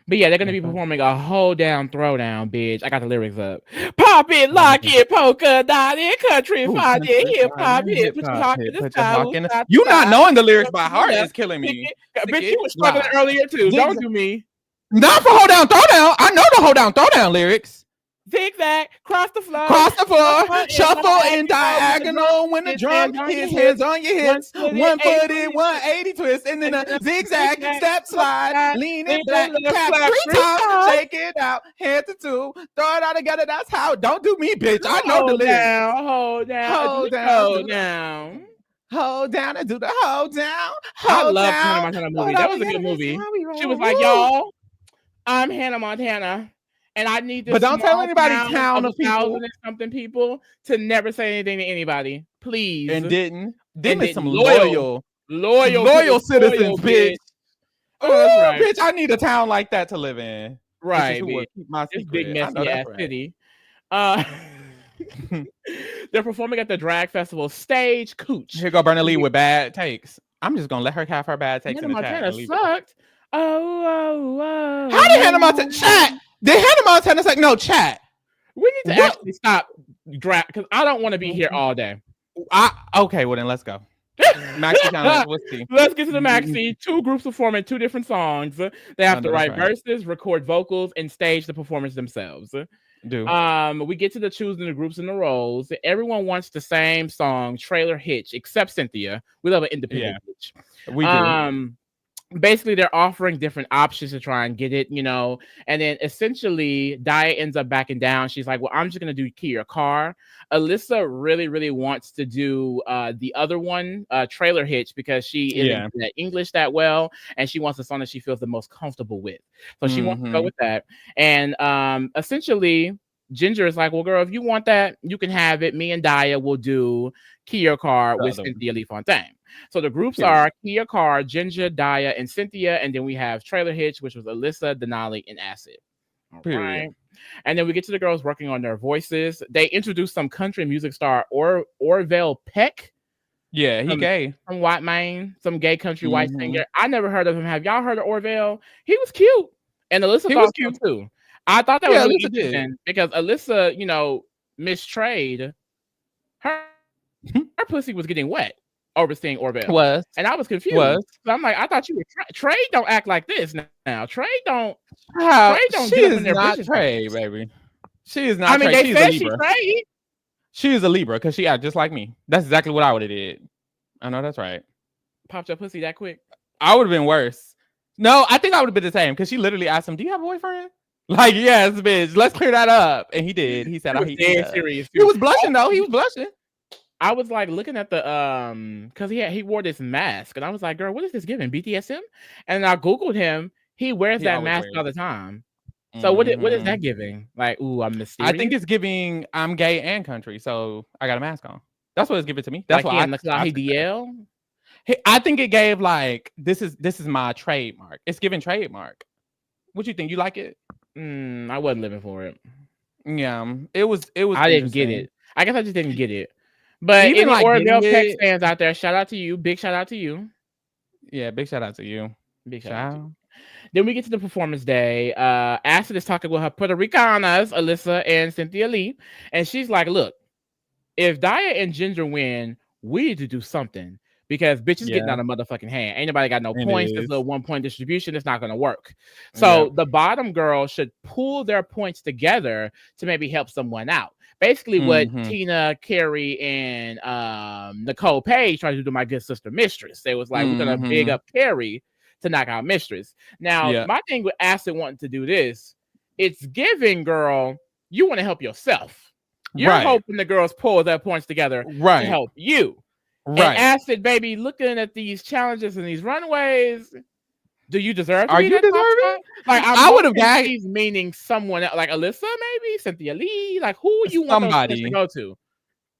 But yeah, they're going to be performing a hold down, throw down, bitch. I got the lyrics up. Pop it, lock it, polka dot it, country, find it, hip hop, hit, put your hawk in the sky. You not knowing the lyrics by heart is killing me. Bitch, you was struggling earlier too. Don't do me. Not for hold down, throw down. I know the hold down, throw down lyrics. Zigzag, cross the floor, shuffle and diagonal when the drum hits, hands on your hips, 140, 180 twist, and then a zigzag, step slide, lean it back, tap 3 times, shake it out, hands to 2, throw it all together. That's how. Don't do me, bitch. I know the lyrics. Hold down. Hold down and do the hold down. I love Hannah Montana movie. That was a good movie. She was like, y'all, I'm Hannah Montana. And I need this. But don't tell anybody town of people. 1,000 and something people to never say anything to anybody, please. And didn't. Some loyal citizens, bitch. Oh, right. Bitch, I need a town like that to live in. Right, this big messy ass city. They're performing at the drag festival stage. Cooch. Here go Bernie Lee with bad takes. I'm just gonna let her have her bad takes in the chat. Montana sucked. Oh. How did Hannah Montana chat? Did Hannah Montana say no chat? We need to actually stop drag because I don't want to be here all day. Okay, well then let's go. Maxi challenge. Let's get to the Maxi. 2 groups performing 2 different songs. They have to write verses, record vocals, and stage the performance themselves. We get to the choosing the groups and the roles. Everyone wants the same song, trailer hitch, except Cynthia. We love an independent hitch. We do. Basically, they're offering different options to try and get it, and then essentially Dia ends up backing down. She's like, well, I'm just going to do Key Your Car. Alyssa really, really wants to do the other one, Trailer Hitch, because she isn't English that well, and she wants a song that she feels the most comfortable with. So she wants to go with that. And essentially, Ginger is like, well, girl, if you want that, you can have it. Me and Dia will do Key Your Car with Cynthia Lee Fontaine. So the groups are Key Your Car, Ginger, Dia, and Cynthia. And then we have Trailer Hitch, which was Alyssa, Denali, and Acid. Right. And then we get to the girls working on their voices. They introduced some country music star Orville Peck. Yeah, he gay. From White Main, some gay country white singer. I never heard of him. Have y'all heard of Orville? He was cute. And Alyssa thought so too. I thought that was really interesting because Alyssa, mistrade her pussy was getting wet over seeing Orville. And I was confused. So I'm like, I thought you were Trey. Don't act like this now. Trey don't. She is not Trey, baby. She is not. I mean, they said she Trey. She is a Libra because she acted just like me. That's exactly what I would have did. I know that's right. Popped your pussy that quick. I would have been worse. No, I think I would have been the same because she literally asked him, "Do you have a boyfriend?" Like, yes, bitch. Let's clear that up. And he did. He said, "He dead serious." He was blushing though. He was blushing. I was like looking at the because he wore this mask, and I was like, "Girl, what is this giving? BDSM?" And I googled him. He wears that mask all the time. So what is that giving? Like, ooh, I'm mysterious. I think it's giving I'm gay and country, so I got a mask on. That's what it's giving to me. That's like why he DL. I think it gave like this is my trademark. It's giving trademark. What you think? You like it? I wasn't living for it. Yeah, it was. I didn't get it. I guess I just didn't get it. But Even any like Orville getting Peck it- fans out there, shout out to you. Big shout out to you. Yeah, big shout out to you. Big shout out to you. Then we get to the performance day. Acid is talking with her Puerto Ricanas, Alyssa and Cynthia Lee. And she's like, look, if Daya and Ginger win, we need to do something. Because bitch is getting out of motherfucking hand. Ain't nobody got no points. This little 1 point distribution. It's not going to work. So the bottom girl should pool their points together to maybe help someone out. Basically what Tina, Carrie, and Nicole Page tried to do to my good sister Mistress. They was like, we're going to big up Carrie to knock out Mistress. Now, my thing with Acid wanting to do this, it's giving, girl, you want to help yourself. You're hoping the girls pull their points together to help you. Right. And Acid, baby, looking at these challenges and these runways, do you deserve to Are be you deserving? Like, I would have gagged. She's meaning someone else, like Alyssa, maybe Cynthia Lee. Like, who you want those points to go to?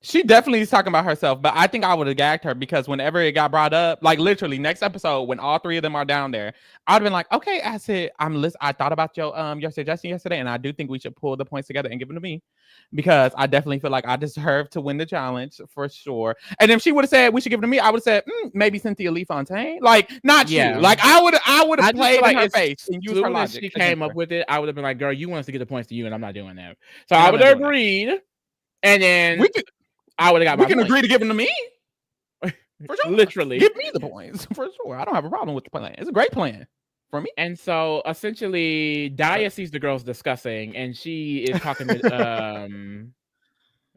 She definitely is talking about herself, but I think I would have gagged her because whenever it got brought up, like literally next episode when all three of them are down there, I'd have been like, okay, Acid, I thought about your suggestion yesterday, and I do think we should pull the points together and give them to me because I definitely feel like I deserve to win the challenge for sure. And if she would have said we should give it to me, I would have said maybe Cynthia Lee Fontaine, like not you. Like I would have played in her face and used her logic. She came up with it, I would have been like, girl, you want us to get the points to you, and I'm not doing that. So I would have agreed, and then I would have got my points. We can agree to give them to me. For sure. Literally. Give me the points. For sure. I don't have a problem with the plan. It's a great plan for me. And so essentially Daya sees the girls discussing and she is talking to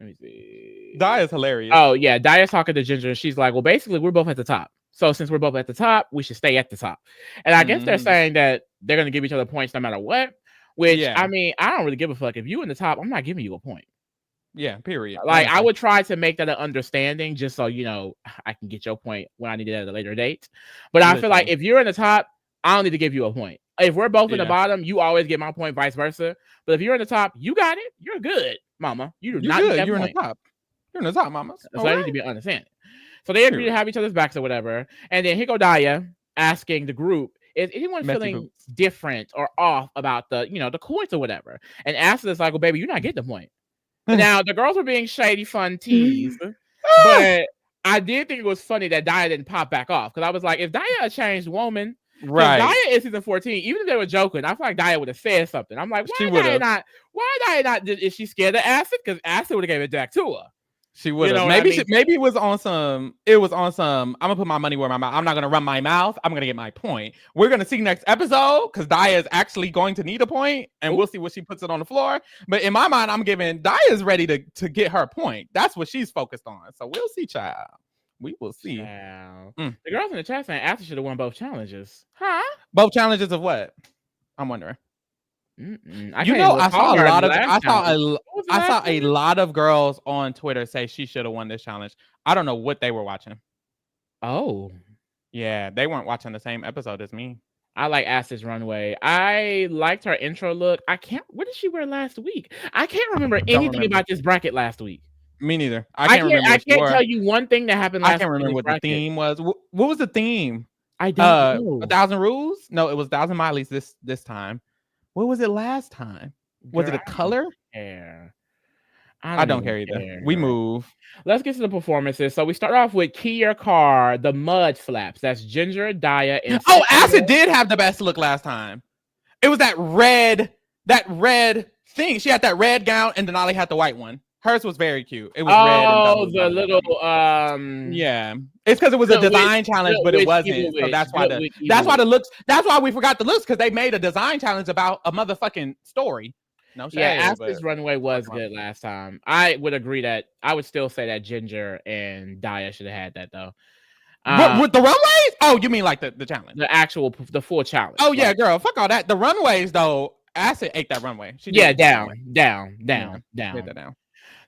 let me see. Daya's hilarious. Oh yeah, Daya's talking to Ginger and she's like, well, basically we're both at the top. So since we're both at the top, we should stay at the top. And I guess they're saying that they're gonna give each other points no matter what. Which I mean, I don't really give a fuck. If you in the top, I'm not giving you a point. Yeah, period. Like I would try to make that an understanding just so you know I can get your point when I need it at a later date. But I feel like if you're in the top, I don't need to give you a point. If we're both in the bottom, you always get my point, vice versa. But if you're in the top, you got it. You're good, mama. You're not good. You're in the top. You're in the top, mama. So I need to be understanding. So they agree to have each other's backs or whatever. And then here go Daya asking the group, is anyone feeling different or off about the coins or whatever? And Acid is like, well, baby, you're not getting the point. Now the girls were being shady, fun, teased, but I did think it was funny that Daya didn't pop back off because I was like, if Daya a changed woman, right? Daya is season 14. Even if they were joking, I feel like Daya would have said something. I'm like, why Daya not? Is she scared of Acid? Because Acid would have gave it back to her. She would have. Maybe it was on some. It was on some. I'm gonna put my money where my mouth. I'm not gonna run my mouth. I'm gonna get my point. We're gonna see next episode because Daya is actually going to need a point, and we'll see what she puts it on the floor. But in my mind, I'm giving Daya's ready to get her point. That's what she's focused on. So we'll see, child. We will see. The girls in the chat saying Acid should have won both challenges. Huh? Both challenges of what? I'm wondering. I saw a lot of girls on Twitter say she should have won this challenge. I don't know what they were watching. Oh, yeah, they weren't watching the same episode as me. I like Acid's runway. I liked her intro look. What did she wear last week? I can't remember anything about this bracket last week. Me neither. I can't tell you one thing that happened last week. I can't remember what the theme was. What was the theme? I don't know. 1,000 Rules? No, it was 1,000 Miley's this time. What was it last time? Was it a color? I don't care either. We move. Let's get to the performances. So we start off with Key Your Car, the mud flaps. That's Ginger, Daya, and Acid did have the best look last time. It was that red thing. She had that red gown, and Denali had the white one. Hers was very cute. It was red. Oh, the little yeah. It's because it was a design challenge, but it wasn't. So that's why the looks. That's why we forgot the looks because they made a design challenge about a motherfucking story. No shade. Yeah, Acid's runway was good last time. I would agree that I would still say that Ginger and Daya should have had that though. With the runways? Oh, you mean like the challenge? The full challenge. Oh yeah, girl. Fuck all that. The runways though. Acid ate that runway. Down. Hit that down.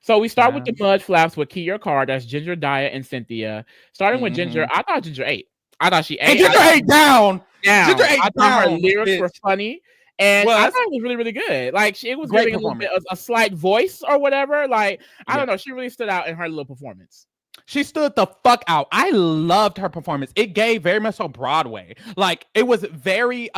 So we start with the mud flaps with Key Your Car. That's Ginger, Daya, and Cynthia. Starting with Ginger, I thought Ginger ate. I thought she ate. Ginger ate down. Ginger ate I thought her lyrics were funny. And I thought it was really, really good. Like it was giving a little bit of a slight voice or whatever. Like, I don't know. She really stood out in her little performance. She stood the fuck out. I loved her performance. It gave very much so Broadway. Like it was very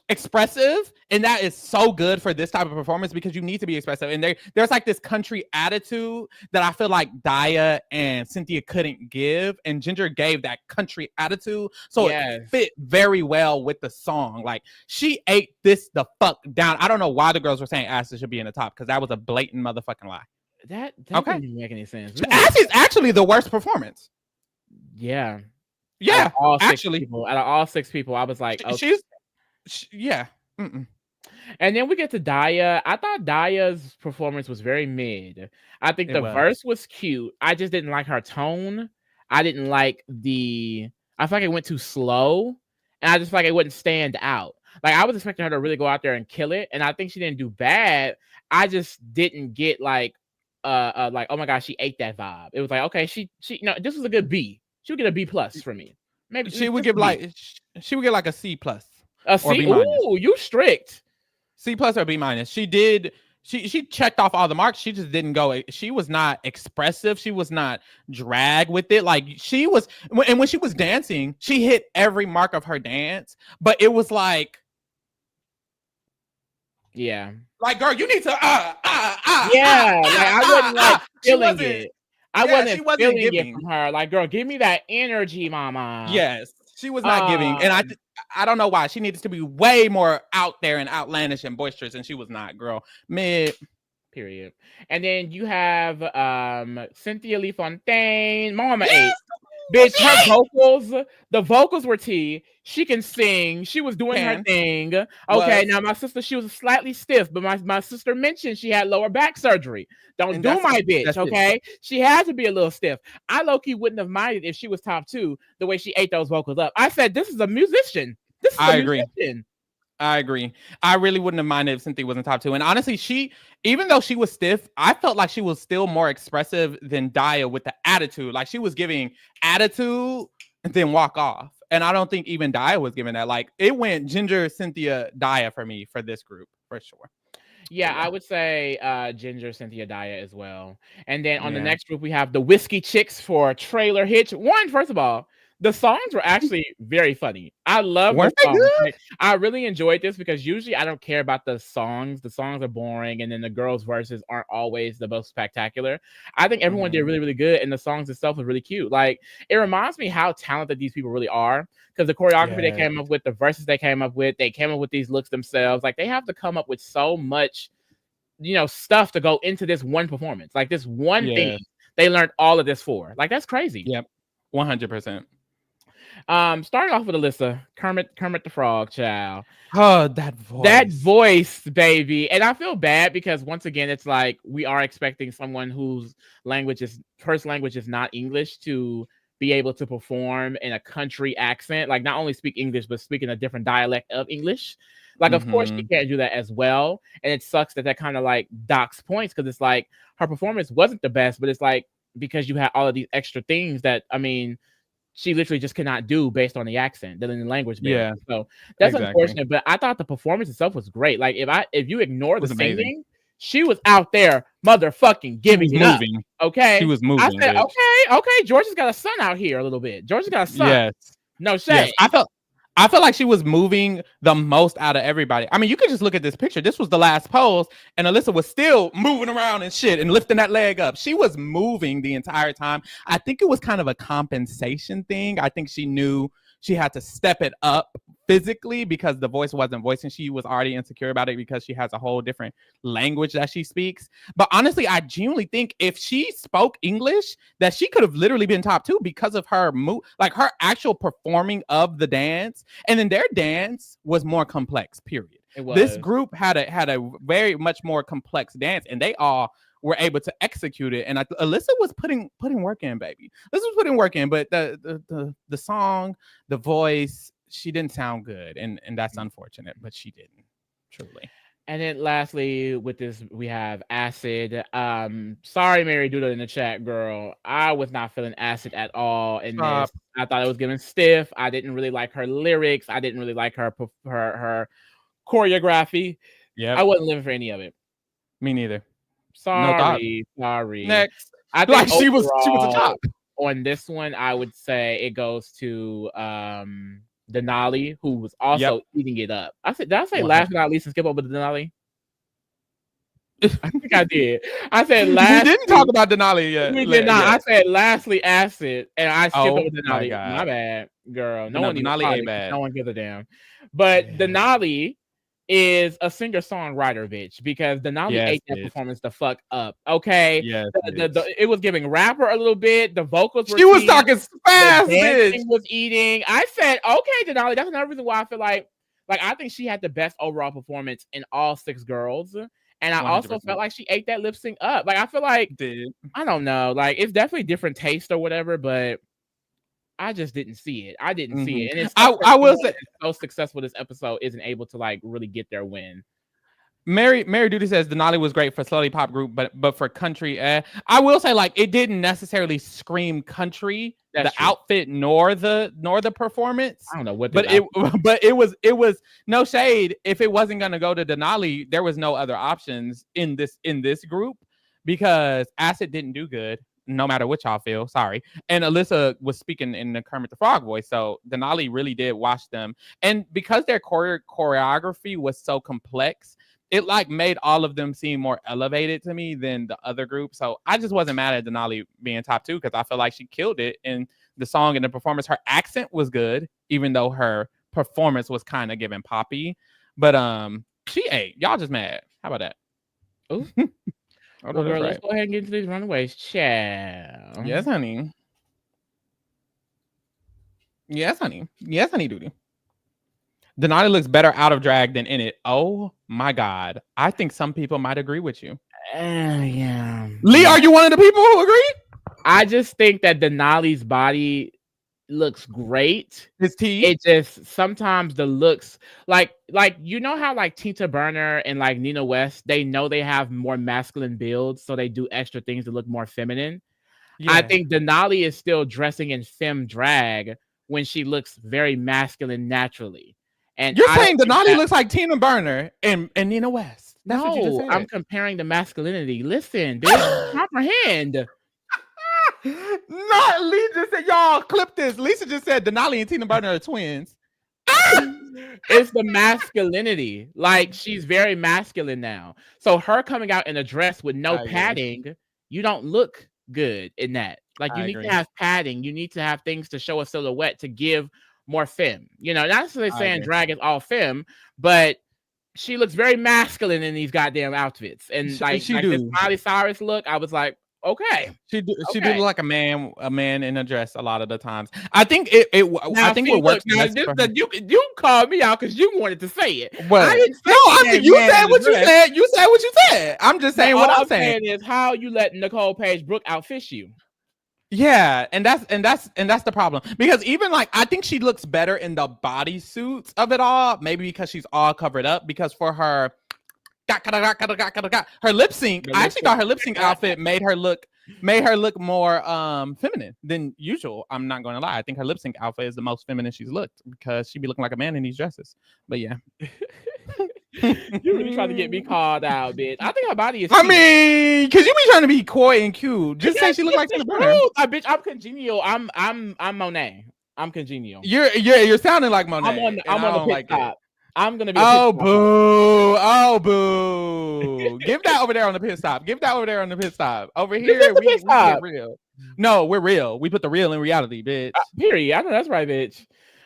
expressive, and that is so good for this type of performance because you need to be expressive. And there's like this country attitude that I feel like Daya and Cynthia couldn't give, and Ginger gave that country attitude, so it fit very well with the song. Like she ate this the fuck down. I don't know why the girls were saying Acid should be in the top because that was a blatant motherfucking lie. That okay. Didn't make any sense. Acid is actually the worst performance. Yeah. Yeah. Out of all six people, I was like, okay. Yeah. And then we get to Daya. I thought Daya's performance was very mid. I think the verse was cute. I just didn't like her tone. I didn't like I feel like it went too slow, and I just feel like it wouldn't stand out. Like I was expecting her to really go out there and kill it, and I think she didn't do bad. I just didn't get like oh my gosh, she ate that vibe. It was like, okay, she this was a good B. She would get a B plus for me. Maybe she would get like a C plus. A C. Ooh, you strict. C plus or B minus. She did. She checked off all the marks. She just didn't go. She was not expressive. She was not drag with it. Like she was, and when she was dancing, she hit every mark of her dance. But it was like, yeah, like girl, you need to yeah. Like I wasn't like feeling it. I wasn't feeling it from her. Like, girl, give me that energy, mama. Yes, she was not giving, and I don't know why. She needs to be way more out there and outlandish and boisterous, and she was not, girl. Mid. Period. And then you have Cynthia Lee Fontaine, Mama 8. Bitch, her the vocals were tea. She can sing. She was doing her thing. Okay, now my sister, she was slightly stiff, but my sister mentioned she had lower back surgery. Don't do my bitch, okay? She had to be a little stiff. I low-key wouldn't have minded if she was top 2, the way she ate those vocals up. I said, this is a musician. I agree. I really wouldn't have minded if Cynthia wasn't top 2. And honestly, even though she was stiff, I felt like she was still more expressive than Daya with the attitude. Like she was giving attitude and then walk off. And I don't think even Daya was giving that. Like it went Ginger, Cynthia, Daya for me for this group for sure. Yeah, I would say Ginger, Cynthia, Daya as well. And then on the next group, we have the Whiskey Chicks for Trailer Hitch. First of all, the songs were actually very funny. I love the songs. Like, I really enjoyed this because usually I don't care about the songs. The songs are boring, and then the girls' verses aren't always the most spectacular. I think everyone did really, really good, and the songs itself was really cute. Like it reminds me how talented these people really are because the choreography they came up with, the verses they came up with these looks themselves. Like they have to come up with so much, stuff to go into this one performance. Like this one thing they learned all of this for. Like that's crazy. Yep, 100%. Starting off with Alyssa, Kermit the Frog, child. Oh, that voice, baby. And I feel bad because once again, it's like we are expecting someone whose first language is not English to be able to perform in a country accent, like not only speak English but speak in a different dialect of English. Like, of course, she can't do that as well, and it sucks that kind of like docks points because it's like her performance wasn't the best, but it's like because you had all of these extra things that she literally just cannot do based on the accent, than in the language. Yeah. So that's unfortunate, but I thought the performance itself was great. Like if you ignore the singing, she was out there motherfucking giving it up. Okay. She was moving. I said, okay, Georgia's got a son out here a little bit. Georgia's got a son. Yes. No shade. Yes. I felt like she was moving the most out of everybody. I mean, you could just look at this picture. This was the last pose, and Alyssa was still moving around and shit and lifting that leg up. She was moving the entire time. I think it was kind of a compensation thing. I think she knew she had to step it up physically because the voice wasn't voicing. She was already insecure about it because she has a whole different language that she speaks. But honestly, I genuinely think if she spoke English, that she could have literally been top 2 because of her like her actual performing of the dance. And then their dance was more complex, period. This group had a very much more complex dance, and they all were able to execute it. And Alyssa was putting work in, baby. Alyssa was putting work in, but the song, the voice, she didn't sound good, and that's unfortunate, but she didn't, truly. And then lastly, with this, we have Acid. Sorry, Mary Doodle in the chat, girl. I was not feeling Acid at all in this. I thought it was giving stiff. I didn't really like her lyrics. I didn't really like her choreography. Yeah, I wasn't living for any of it. Me neither. Sorry. Next. I think like she was the top. On this one. I would say it goes to Denali, who was also eating it up. Did I say last but not least and skip over to Denali? I think I did. I said last. We didn't talk about Denali yet. We did not. I said lastly Acid, and I skipped over Denali. My bad, girl. No one Denali ain't bad. No one gives a damn. But Denali is a singer-songwriter, bitch, because Denali ate that performance the fuck up. Okay. Yeah. It was giving rapper a little bit. The vocals were. She was talking fast, bitch. Was eating. I said, okay, Denali. That's another reason why I feel like I think she had the best overall performance in all 6 girls. And I 100%. Also felt like she ate that lip sync up. Like, I feel like, I don't know, like, it's definitely different taste or whatever, but I just didn't see it. I didn't see it. And it's I will say, so successful this episode isn't able to, like, really get their win. Mary Duty says Denali was great for slowly pop group, but for country, I will say, like, it didn't necessarily scream country. That's the true. Outfit nor the performance. I don't know what, but it was no shade. If it wasn't gonna go to Denali, there was no other options in this group because Acid didn't do good. No matter what y'all feel, sorry. And Alyssa was speaking in the Kermit the Frog voice, so Denali really did wash them. And because their choreography was so complex, it like made all of them seem more elevated to me than the other group. So I just wasn't mad at Denali being top 2 because I feel like she killed it in the song and the performance. Her accent was good, even though her performance was kind of giving poppy. But she ate. Y'all just mad. How about that? Ooh. Well, girl, let's go ahead and get into these runaways. Ciao. Yes, honey. Yes, honey. Yes, honey, Duty. Denali looks better out of drag than in it. Oh my God. I think some people might agree with you. Yeah. Lee, are you one of the people who agree? I just think that Denali's body looks great. His teeth. It just sometimes the looks like you know how like Tina Burner and like Nina West, they know they have more masculine builds, so they do extra things to look more feminine. Yeah. I think Denali is still dressing in femme drag when she looks very masculine naturally. And you're saying Denali looks like Tina Burner and Nina West. That's what you just said. I'm comparing the masculinity. Listen, bitch, comprehend. No, Lisa just said, y'all clip this. Lisa just said Denali and Tina Burner are twins. It's the masculinity. Like, she's very masculine now. So her coming out in a dress with no padding, you don't look good in that. Like, you need to have padding. You need to have things to show a silhouette to give more femme. You know, not necessarily saying drag is all femme, but she looks very masculine in these goddamn outfits. And this Miley Cyrus look, I was like, okay. She do look like a man in a dress a lot of the times. I think what works. You called me out because you wanted to say it. Well, you said what you said. You said what you said. I'm just saying what I'm saying is how you let Nicole Page Brooke outfish you. Yeah, and that's the problem, because even like I think she looks better in the bodysuits of it all, maybe because she's all covered up, because for her lip sync, I actually thought her lip sync outfit made her look more feminine than usual. I'm not going to lie. I think her lip sync outfit is the most feminine she's looked, because she be looking like a man in these dresses. But yeah. You really trying to get me called out, bitch. I think her body is cute. I mean, because you be trying to be coy and cute. Just say she look like Tina Burner. Bitch, I'm congenial. I'm Monet. I'm congenial. You're sounding like Monet. I'm on the pit stop. I'm gonna be. Oh boo! Oh boo! Give that over there on the pit stop. Give that over there on the pit stop. Over here, we get real. No, we're real. We put the real in reality, bitch. Period. I know that's right, bitch.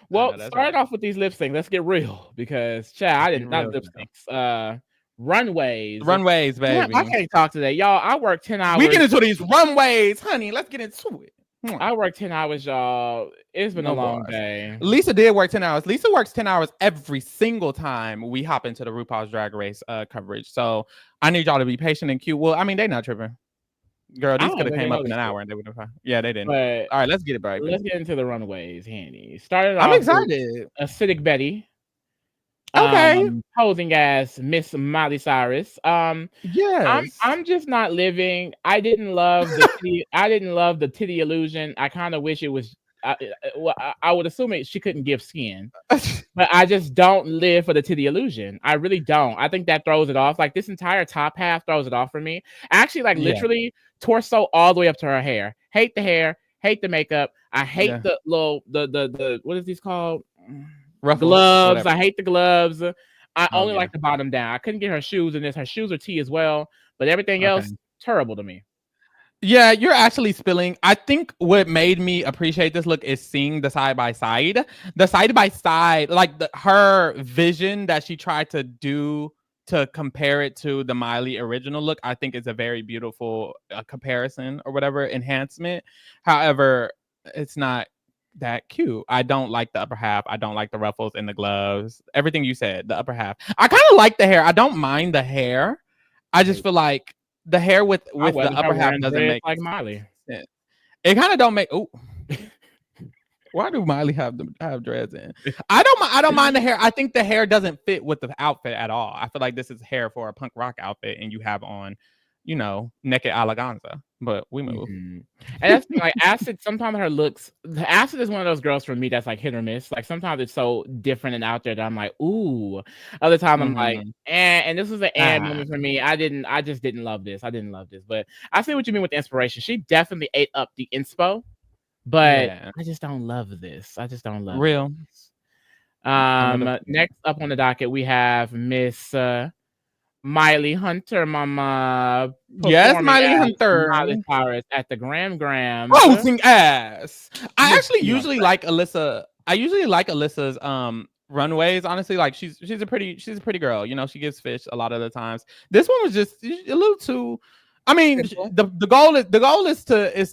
Well, start off with these lip syncs. Let's get real, because I didn't not lip syncs. Runways, baby. Damn, I can't talk today, y'all. I work 10 hours. We get into these runways, honey. Let's get into it. I work 10 hours, y'all. It's been a long day. Lisa did work 10 hours. Lisa works 10 hours every single time we hop into the RuPaul's Drag Race coverage. So I need y'all to be patient and cute. Well, I mean, they not tripping. Girl, these could have came up in an hour and they would have. Yeah, they didn't. But all right, let's get it, baby. Let's get into the runways, Handy. Started off. I'm excited. Acidic Betty. Okay. Posing as Miss Miley Cyrus. Yes. I'm just not living. I didn't love the titty illusion. I kind of wish it was I would assume she couldn't give skin. But I just don't live for the titty illusion. I really don't. I think that throws it off. Like this entire top half throws it off for me. Actually, like Yeah. literally torso all the way up to her hair. Hate the hair. Hate the makeup. I hate the little the what is these called? Ruffles, gloves. whatever. I hate the gloves. I only like the bottom down. I couldn't get her shoes in this. Her shoes are tea as well, but everything else terrible to me. Yeah, you're actually spilling. I think what made me appreciate this look is seeing the side by side. The side by side, like her vision that she tried to do to compare it to the Miley original look, I think is a very beautiful comparison or whatever enhancement. However, it's not that cute. I don't like the upper half. I don't like the ruffles and the gloves. Everything you said, the upper half. I kind of like the hair. I don't mind the hair. I just feel like the hair with the upper half doesn't make like Miley. sense. It kind of don't make. Oh, why do Miley have dreads in? I don't mind the hair. I think the hair doesn't fit with the outfit at all. I feel like this is hair for a punk rock outfit, and you have on, naked eleganza. But we move. Mm-hmm. And that's like Acid. Sometimes her looks. Acid is one of those girls for me that's like hit or miss. Like sometimes it's so different and out there that I'm like, ooh. Other time I'm like, and this was an moment for me. I just didn't love this. I didn't love this. But I see what you mean with the inspiration. She definitely ate up the inspo, but I just don't love this. I just don't love this. Next up on the docket we have Miss Miley Hunter, mama. Yes, Miley Hunter. Miley Cyrus at the Gram. Posing ass. I actually usually like Alyssa. I usually like Alyssa's runways. Honestly, like she's a pretty girl. She gives fish a lot of the times. This one was just a little too. I mean, the goal is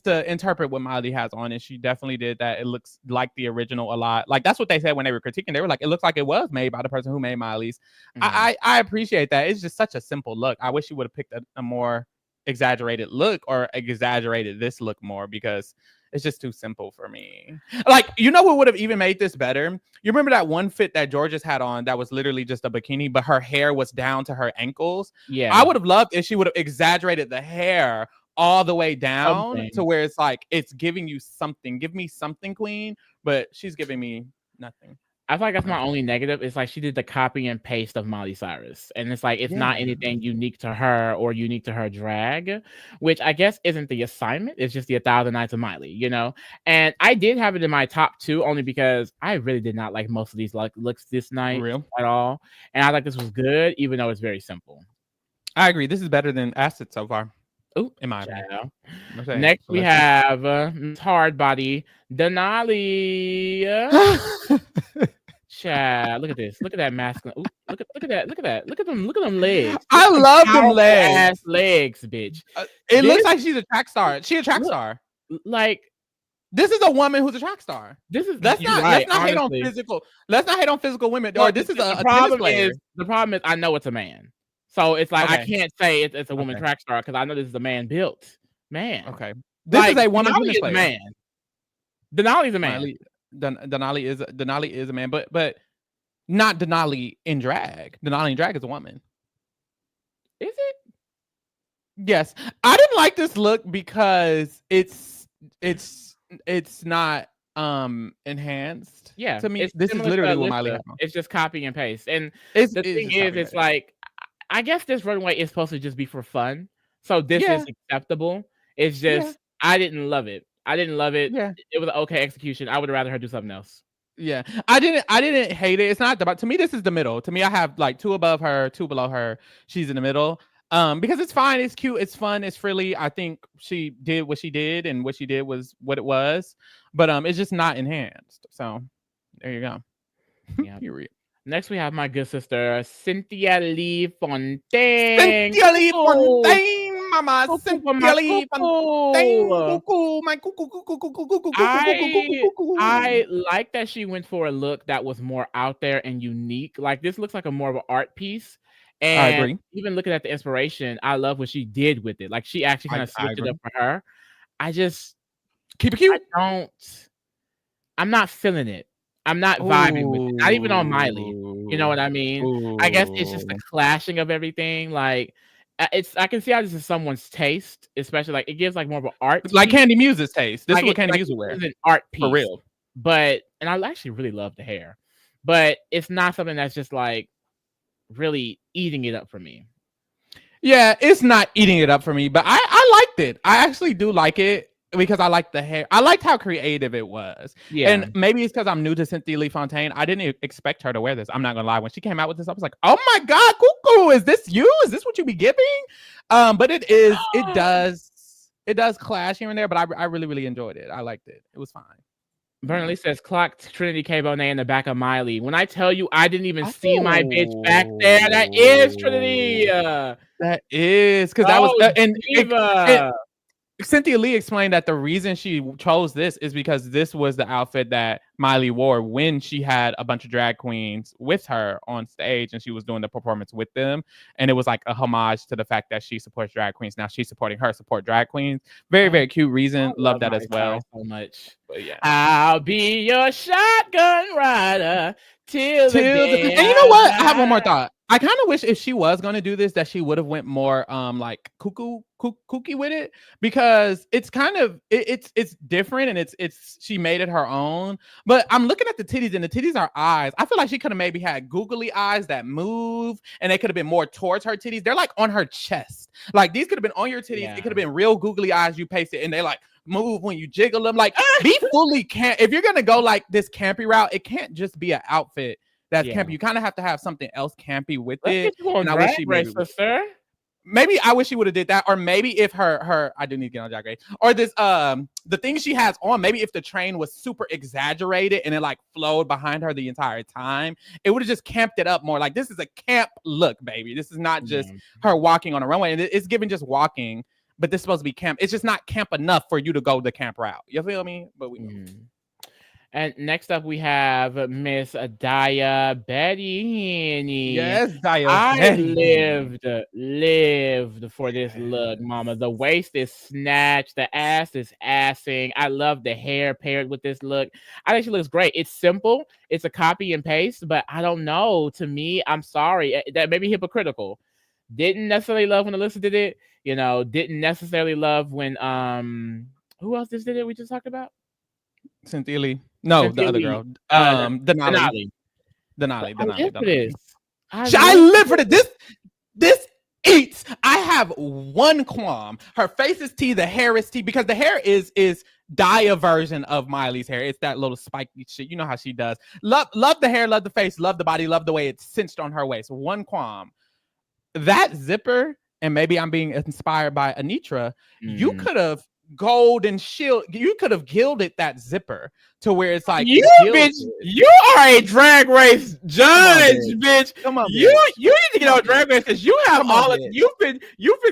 to interpret what Miley has on, and she definitely did that. It looks like the original a lot. Like that's what they said when they were critiquing. They were like, it looks like it was made by the person who made Miley's. I appreciate that. It's just such a simple look. I wish she would have picked a more exaggerated look or exaggerated this look more because it's just too simple for me. Like, what would have even made this better? You remember that one fit that Georgia's had on that was literally just a bikini, but her hair was down to her ankles? Yeah. I would have loved if she would have exaggerated the hair all the way down to where it's like, it's giving you something. Give me something, queen. But she's giving me nothing. I feel like that's my only negative. It's like she did the copy and paste of Miley Cyrus. And it's like, it's not anything unique to her or unique to her drag, which I guess isn't the assignment. It's just the 1,000 Nights of Miley, And I did have it in my top 2 only because I really did not like most of these looks this night at all. And I thought this was good, even though it's very simple. I agree. This is better than Acid so far. Oh, in my opinion. Next, we have Hard Body Denali. Chad, look at this. Look at that masculine. Ooh, look at that. Look at them legs. I love them legs. Ass legs, bitch. It looks like she's a track star. She a track star. Like, this is a woman who's a track star. Let's not hate on physical. Let's not hate on physical women. Well, or this is the problem is the problem is I know it's a man. So it's like I can't say it's a woman track star because I know this is a man built man. Okay. This is a woman Denali is a man. Denali's a man. Denali is a man, but not Denali in drag. Denali in drag is a woman. Is it? Yes. I didn't like this look because it's not enhanced. Yeah. To me, this is literally what Miley has on. It's just copy and paste. And the thing is, it's like I guess this runway is supposed to just be for fun. So this is acceptable. It's just I didn't love it. Yeah. It was an okay execution. I would have rather her do something else. Yeah. I didn't hate it. It's not about, to me, this is the middle. To me, I have like 2 above her, 2 below her. She's in the middle. Because it's fine, it's cute, it's fun, it's frilly. I think she did what she did, and what she did was what it was. But it's just not enhanced. So there you go. Yeah. Next, we have my good sister, Cynthia Lee Fontaine. Cynthia Lee Fontaine, mama. Cynthia Lee Fontaine. I like that she went for a look that was more out there and unique. Like, this looks like more of an art piece. And I agree. Even looking at the inspiration, I love what she did with it. Like, she actually kind of switched it up for her. I just keep it cute. I'm not feeling it. I'm not vibing with it. Not even on Miley. You know what I mean? I guess it's just the clashing of everything. Like, I can see how this is someone's taste, especially like it gives like more of an art Like piece. Candy Muse's taste. This Like is what Candy like Muse would wear. it's an art For piece, real. but and I actually really love the hair, but it's not something that's just like really eating it up for me. Yeah, it's not eating it up for me, but I liked it. I actually do like it because I like the hair. I liked how creative it was. Yeah. And maybe it's because I'm new to Cynthia Lee Fontaine. I didn't expect her to wear this. I'm not gonna lie. When she came out with this, I was like, oh my God, Cuckoo, is this you? Is this what you be giving? But it does clash here and there, but I really, really enjoyed it. I liked it. It was fine. Bernally says clocked Trinity K. Bonet in the back of Miley. When I tell you I didn't even see my bitch back there, that is Trinity. That is because that was and Cynthia Lee explained that the reason she chose this is because this was the outfit that Miley wore when she had a bunch of drag queens with her on stage and she was doing the performance with them. And it was like a homage to the fact that she supports drag queens. Now she's supporting her support drag queens. Very, very cute reason. Love that as well. So much. But yeah. I'll be your shotgun rider till the day. And you know what? I have one more thought. I kind of wish if she was going to do this that she would have went more like kooky with it, because it's kind of it's different and it's she made it her own. But I'm looking at the titties and the titties are eyes. I feel like she could have maybe had googly eyes that move and they could have been more towards her titties. They're like on her chest. Like these could have been on your titties. Yeah. It could have been real googly eyes you pasted and they like move when you jiggle them. Like be fully camp. If you're gonna go like this campy route, it can't just be an outfit that's campy. You kind of have to have something else campy with it. And I wish she maybe I wish she would have did that, or maybe if her I do need to get on Drag Race, or this the thing she has on, maybe if the train was super exaggerated and it like flowed behind her the entire time, it would have just camped it up more. Like this is a camp look, baby. This is not just her walking on a runway, and it's given just walking, but this is supposed to be camp. It's just not camp enough for you to go the camp route. You feel me? But we And next up, we have Miss Daya Betty. Yes, Daya. I lived for this look, mama. The waist is snatched. The ass is assing. I love the hair paired with this look. I think she looks great. It's simple. It's a copy and paste, but I don't know. To me, I'm sorry. That may be hypocritical. Didn't necessarily love when Alyssa did it. You know, didn't necessarily love when who else just did it? We just talked about Cynthia Lee. No, Cynthia the other Lee. girl. Denali. I live for this. This eats. I have one qualm. Her face is tea. The hair is tea, because the hair is Daya version of Miley's hair. It's that little spiky shit. You know how she does. Love the hair. Love the face. Love the body. Love the way it's cinched on her waist. One qualm. That zipper, and maybe I'm being inspired by Anitra. You could have gold and shield. You could have gilded that zipper to where it's like you, bitch. You are a Drag Race judge, bitch. Come on, you need to get on Drag Race because you have all of you've been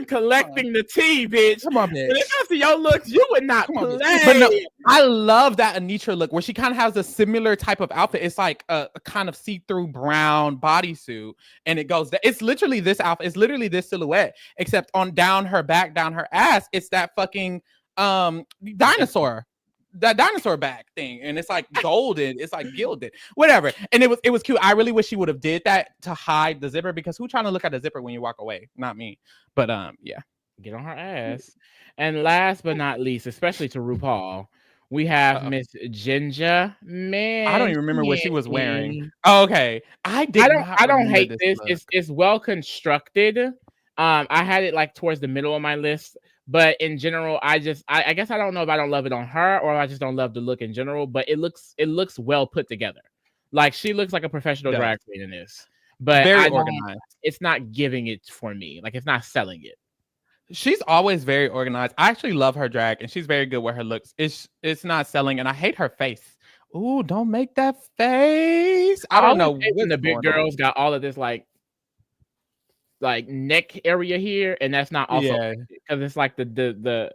collecting the tea, bitch. Come on, bitch. When it comes to your looks, you would not play. But no, I love that Anitra look where she kind of has a similar type of outfit. It's like a kind of see-through brown bodysuit, and it goes. It's literally this outfit. It's literally this silhouette, except on down her back, down her ass. It's that fucking dinosaur back thing, and it's like golden, it's like gilded, whatever. And it was cute. I really wish she would have did that to hide the zipper, because who's trying to look at the zipper when you walk away? Not me. But yeah, get on her ass. And last but not least, especially to RuPaul, we have Miss Ginger. Man, I don't even remember what she was wearing. Oh, okay. I don't hate this. It's well constructed. I had it like towards the middle of my list. But in general, I guess I don't know if I don't love it on her or I just don't love the look in general. But it looks well put together. Like she looks like a professional drag queen in this. But very organized. It's not giving it for me. Like it's not selling it. She's always very organized. I actually love her drag, and she's very good with her looks. It's not selling, and I hate her face. Ooh, don't make that face. I don't know when the big girls got all of this like neck area here, and that's not also because it's like the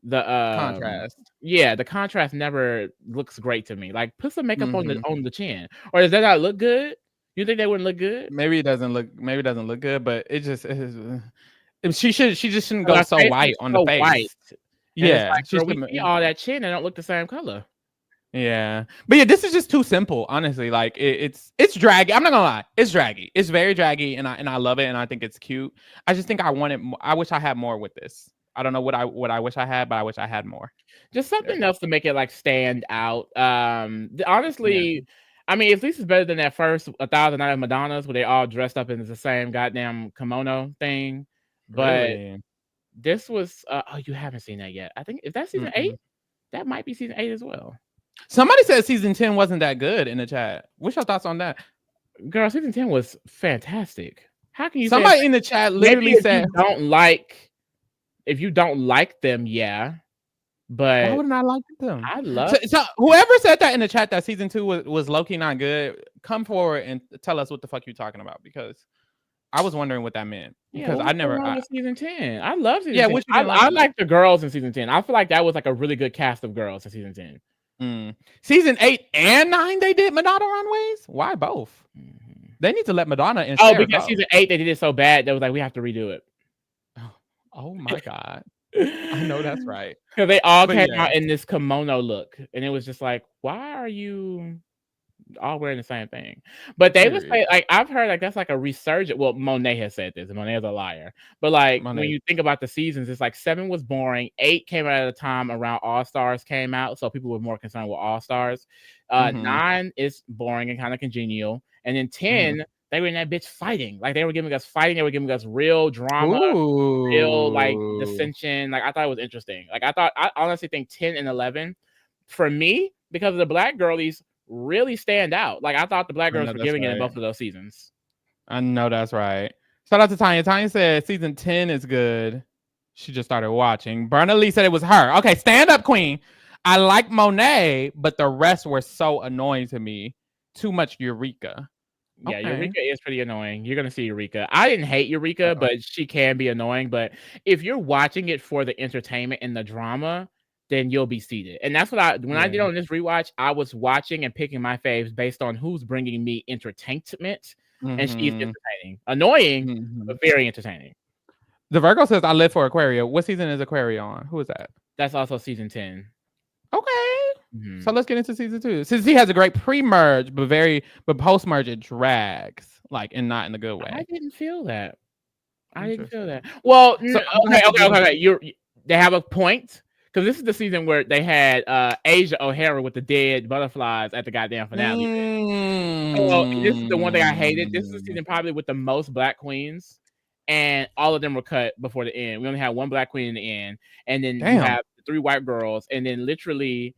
contrast. Yeah, the contrast never looks great to me. Like put some makeup on the chin, or does that not look good? You think that wouldn't look good? Maybe it doesn't look good, but it just is. She just shouldn't go so white on the face. White. Yeah, like, we see all that chin and don't look the same color. Yeah, but yeah, this is just too simple. Honestly, like it's draggy. I'm not gonna lie, it's draggy. It's very draggy, and I love it, and I think it's cute. I just think I wanted. I wish I had more with this. I don't know what I wish I had, but I wish I had more. Just something else to make it like stand out. Yeah. Honestly, I mean, at least it's better than that first 1,000 Night of Madonnas where they all dressed up in the same goddamn kimono thing. But Really? this was oh, you haven't seen that yet. I think if that's season 8, that might be season 8 as well. Somebody said season 10 wasn't that good in the chat. What's your thoughts on that? Girl, season 10 was fantastic. How can you Somebody say in the chat literally said if you don't like them, yeah. But why wouldn't I like them? I love so whoever said that in the chat that season 2 was low-key not good, come forward and tell us what the fuck you're talking about, because I was wondering what that meant. Because I never with season 10. I love season 10. what you I like the girls in season 10. I feel like that was like a really good cast of girls in season 10. Season 8 and 9 they did Madonna runways. Why both? They need to let Madonna and because go. Season 8 they did it so bad that was like we have to redo it. Oh my god. I know that's right. Because they all came out in this kimono look, and it was just like, why are you all wearing the same thing? But they would say, like, I've heard like that's like a resurgence. Well, Monet has said this, and Monet is a liar. But like when you think about the seasons, it's like 7 was boring, 8 came out at a time around All Stars came out, so people were more concerned with All Stars. 9 is boring and kind of congenial, and then 10. They were in that bitch fighting. Like they were giving us fighting. They were giving us real drama, real like dissension. Like I thought it was interesting. Like I honestly think 10 and 11, for me, because of the black girlies, really stand out. Like I thought the black girls were giving it in both of those seasons. I know that's right. Shout out to Tanya. Tanya said season 10 is good. She just started watching. Berna Lee said it was her. Okay, stand up, queen. I like Monet, but the rest were so annoying to me. Too much Eureka. Yeah, Eureka is pretty annoying. You're gonna see Eureka. I didn't hate Eureka, but she can be annoying. But if you're watching it for the entertainment and the drama, then you'll be seated. And that's what I did on this rewatch. I was watching and picking my faves based on who's bringing me entertainment, and she's entertaining, annoying, but very entertaining. The Virgo says, "I live for Aquaria." What season is Aquaria on? Who is that? That's also season 10. Okay. So let's get into season 2. Since he has a great pre-merge, but post-merge it drags, like, and not in a good way. I didn't feel that. Well, okay. They have a point, because this is the season where they had Asia O'Hara with the dead butterflies at the goddamn finale. So this is the one thing I hated. This is the season probably with the most black queens, and all of them were cut before the end. We only had one black queen in the end, and then you have 3 white girls, and then literally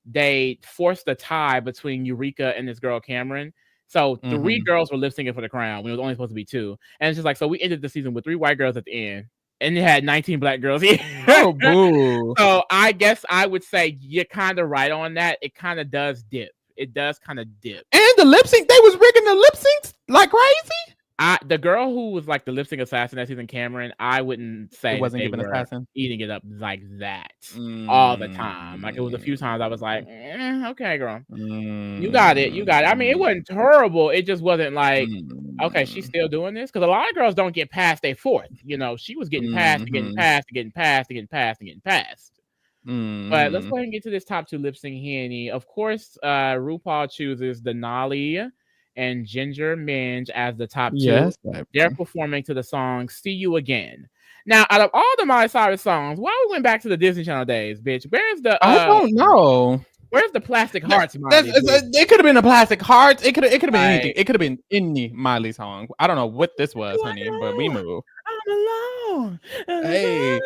they forced a tie between Eureka and this girl Cameron. So 3 girls were lip syncing for the crown when it was only supposed to be 2. And it's just like, so we ended the season with 3 white girls at the end, and it had 19 black girls here. Oh, boo. So I guess I would say you're kind of right on that. It kind of does dip. It does kind of dip. And the lip sync, they was rigging the lip syncs like crazy. The girl who was like the lip sync assassin that season, Cameron, I wouldn't say it wasn't even assassin eating it up like that all the time. Like it was a few times I was like, okay, girl, you got it. I mean, it wasn't terrible. It just wasn't like, okay, she's still doing this, because a lot of girls don't get past their 4th. You know, she was getting past, getting past. But let's go ahead and get to this top 2 lip sync Henny. Of course, RuPaul chooses Denali and Ginger Minge as the top 2. Yes, they're performing to the song "See You Again." Now, out of all the Miley Cyrus songs, why we went back to the Disney Channel days, bitch? Where's the? I don't know. Where's the Plastic Hearts? It could have been a Plastic Hearts. It could have been anything. It could have been any Miley song. I don't know what this was, honey, but we move. I'm alone. Hey.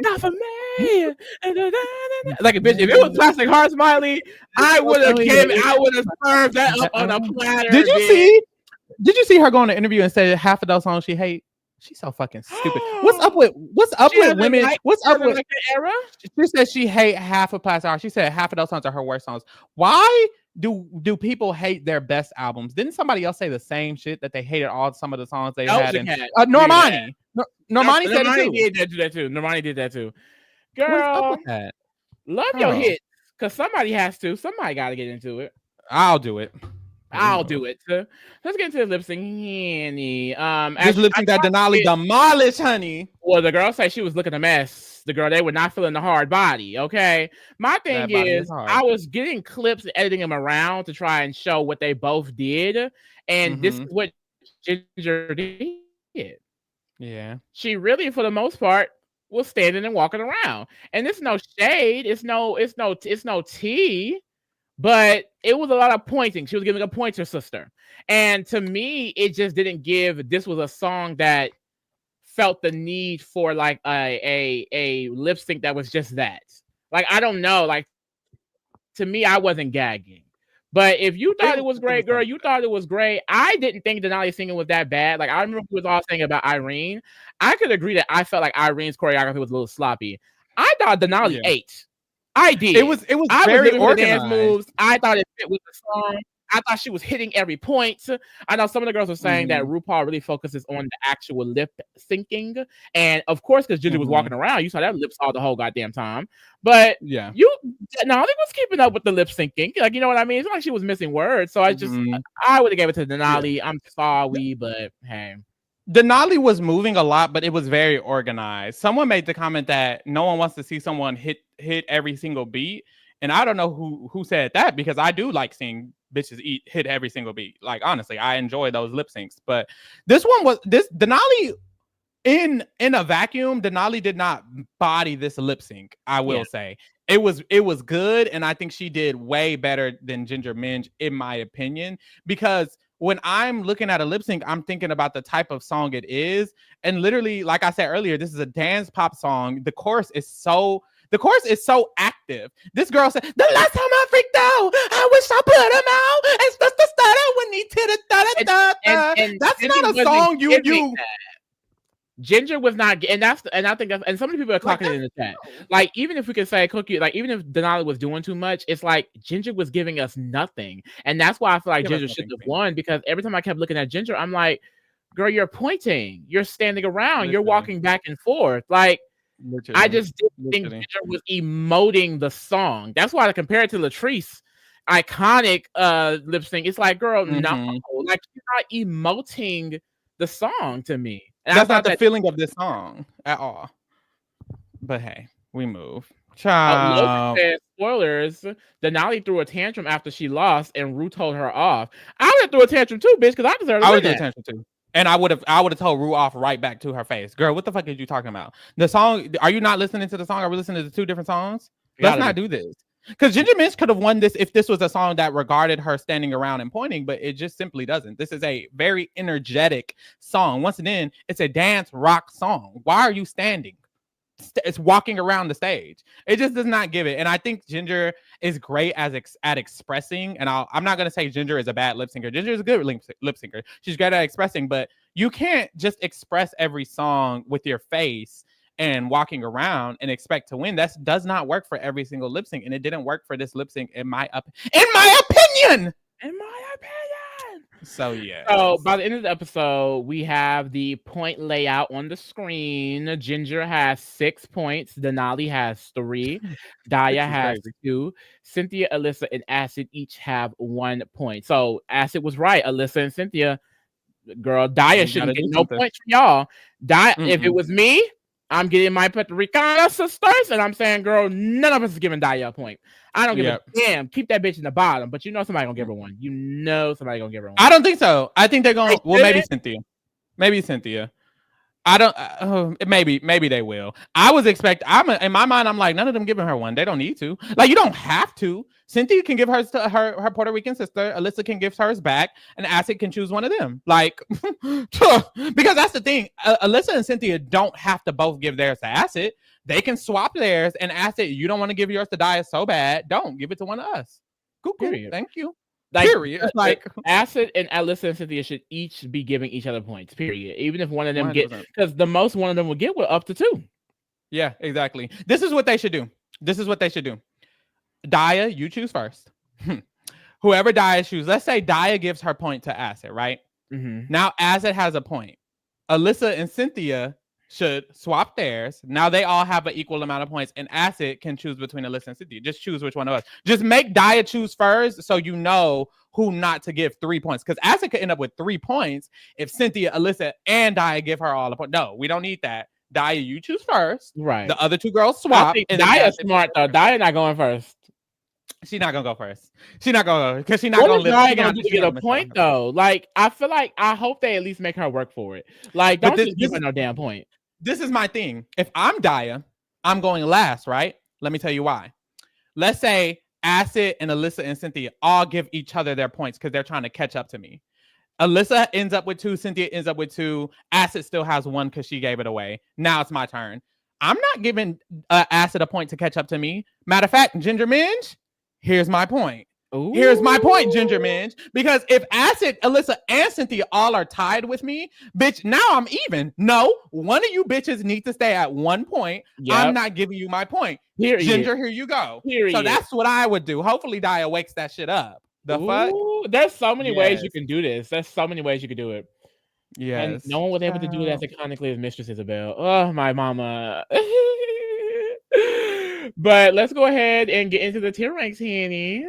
Not for me. Like a bitch. If it was Plastic Hearts, Miley, I would have served that up on a platter. Did you see her go on an interview and say half of those songs she hates? She's so fucking stupid. What's up with women? What's up with era? She said she hate half of Plastic Hearts. She said half of those songs are her worst songs. Why do people hate their best albums? Didn't somebody else say the same shit, that they hated some of the songs they had? Normani. Normani said it too. Normani did that too. Girl, love your hits, because somebody has to. Somebody got to get into it. I'll do it. So let's get into the lip sync, honey. This lip sync that Denali demolished, honey. Well, the girl said she was looking a mess. The girl, they were not feeling the hard body. Okay. My thing is, I was getting clips and editing them around to try and show what they both did. And this is what Ginger did. Yeah. She really, for the most part, was standing and walking around. And it's no shade. It's no tea. But it was a lot of pointing. She was giving a point to her sister. And to me, it just didn't give. This was a song that felt the need for like a lip sync that was just that. Like, I don't know. Like, to me, I wasn't gagging. But if you thought it was great, girl, you thought it was great. I didn't think Denali singing was that bad. Like, I remember we was all saying about Irene. I could agree that I felt like Irene's choreography was a little sloppy. I thought Denali ate. I did. It was very organized. Dance moves. I thought it fit with the song. I thought she was hitting every point. I know some of the girls were saying that RuPaul really focuses on the actual lip syncing. And of course, because Ginger was walking around, you saw that lips all the whole goddamn time. But Denali was keeping up with the lip syncing. Like, you know what I mean? It's not like she was missing words. So I would have gave it to Denali. I'm sorry, but hey. Denali was moving a lot, but it was very organized. Someone made the comment that no one wants to see someone hit every single beat. And I don't know who said that, because I do like seeing bitches hit every single beat. Like, honestly, I enjoy those lip syncs. But this Denali in a vacuum, Denali did not body this lip sync. I will say it was good, and I think she did way better than Ginger Minj, in my opinion, because when I'm looking at a lip sync, I'm thinking about the type of song it is. And literally, like I said earlier, this is a dance pop song. The chorus is so active. This girl said, "The last time I freaked out, I wish I put him out. It's just the stutter when he and that's not a song you. Ginger was not, and I think that's, and so many people are clocking it in the chat. Like, even if we could say Cookie, like, even if Denali was doing too much, it's like Ginger was giving us nothing. And that's why I feel like Ginger should have won, because every time I kept looking at Ginger, I'm like, girl, you're pointing, you're standing around, you're walking back and forth. Like, I just didn't think Ginger was emoting the song. That's why I compare it to Latrice iconic lip sync. It's like, girl, no, like, you're not emoting the song to me. And that's not the feeling of this song at all. But hey, we move. Logan said, spoilers, Denali threw a tantrum after she lost and Ru told her off. I would have threw a tantrum too, bitch, because I deserve to win that. A tantrum too. And I would have told Ru off right back to her face. Girl, what the fuck are you talking about? The song, are you not listening to the song? Are we listening to two different songs? Let's not do this. Because Ginger Minj could have won this if this was a song that regarded her standing around and pointing, but it just simply doesn't. This is a very energetic song. Once again, it's a dance rock song. Why are you standing? It's walking around the stage. It just does not give it. And I think Ginger is great at expressing. And I'm not going to say Ginger is a bad lip syncer. Ginger is a good lip syncer. She's great at expressing, but you can't just express every song with your face and walking around and expect to win. That does not work for every single lip sync, and it didn't work for this lip sync in my opinion. So yeah. So by the end of the episode, we have the point layout on the screen. Ginger has 6 points. Denali has 3. Daya has 2. Cynthia, Alyssa, and Acid each have 1 point. So Acid was right. Alyssa and Cynthia, girl, Daya shouldn't get no points from y'all. If it was me, I'm getting my Puerto Rican sisters, and I'm saying, girl, none of us is giving Daya a point. I don't give a damn. Keep that bitch in the bottom, but you know somebody gonna give her one. You know somebody gonna give her one. I don't think so. I think they're gonna. Well, maybe Cynthia. Maybe Cynthia. I don't. Maybe they will. I was expecting. In my mind, I'm like, none of them giving her one. They don't need to. Like, you don't have to. Cynthia can give hers to her Puerto Rican sister. Alyssa can give hers back, and Acid can choose one of them. Like, because that's the thing. Alyssa and Cynthia don't have to both give theirs to Acid. They can swap theirs, and Acid, you don't want to give yours to Daya so bad. Don't give it to one of us. Cool. Thank you. Period. Like, Acid and Alyssa and Cynthia should each be giving each other points. Period. Even if one of them 100%. Get, because the most one of them will get will up to 2. Yeah, exactly. This is what they should do. Daya, you choose first. Whoever Daya chooses. Let's say Daya gives her point to Acid, right? Now Acid has a point. Alyssa and Cynthia should swap theirs. Now they all have an equal amount of points, and Acid can choose between Alyssa and Cynthia. Just choose which one of us. Just make Daya choose first, so you know who not to give 3 points. Because Acid could end up with 3 points if Cynthia, Alyssa, and Daya give her all a point. No, we don't need that. Daya, you choose first. Right. The other two girls I swap. think And then Daya's Acid smart though. Daya not going first. She's not gonna go first. She's not gonna go because she's not What gonna is live. Daya She's gonna not, do to she's get not a gonna miss out on point her. though? Like, I feel like I hope they at least make her work for it. Like, But don't just give her no damn point. This is my thing. If I'm Daya, I'm going last, right? Let me tell you why. Let's say Acid and Alyssa and Cynthia all give each other their points because they're trying to catch up to me. Alyssa ends up with 2, Cynthia ends up with 2. Acid still has 1 because she gave it away. Now it's my turn. I'm not giving Acid a point to catch up to me. Matter of fact, Ginger Minge, here's my point. Ooh. Here's my point, Ginger Minge. Because if Acid, Alyssa, and Cynthia all are tied with me, bitch, now I'm even. No, one of you bitches need to stay at 1 point. Yep. I'm not giving you my point. Period. Ginger, here you go. Period. So that's what I would do. Hopefully, Daya wakes that shit up. The fuck? There's so many ways you can do this. There's so many ways you can do it. Yes. And no one was able to do it as iconically as Mistress Isabel. Oh, my mama. But let's go ahead and get into the tier ranks, Henny.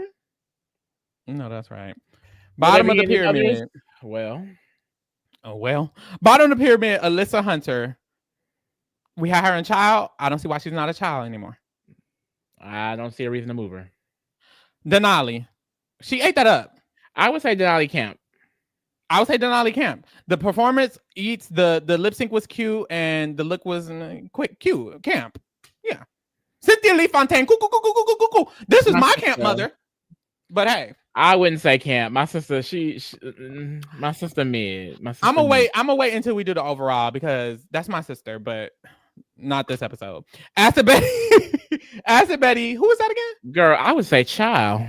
No, that's right. Bottom of the pyramid. Well. Bottom of the pyramid, Alyssa Hunter. We had her in child. I don't see why she's not a child anymore. I don't see a reason to move her. Denali. She ate that up. I would say Denali Camp. The performance eats, the lip sync was cute and the look was quick, cute. Camp. Yeah. Cynthia Lee Fontaine. Cool. This is my camp mother. But hey. I wouldn't say camp. My sister, my sister mid. I'm gonna wait until we do the overall because that's my sister, but not this episode. Acid Betty. Who was that again? Girl, I would say child.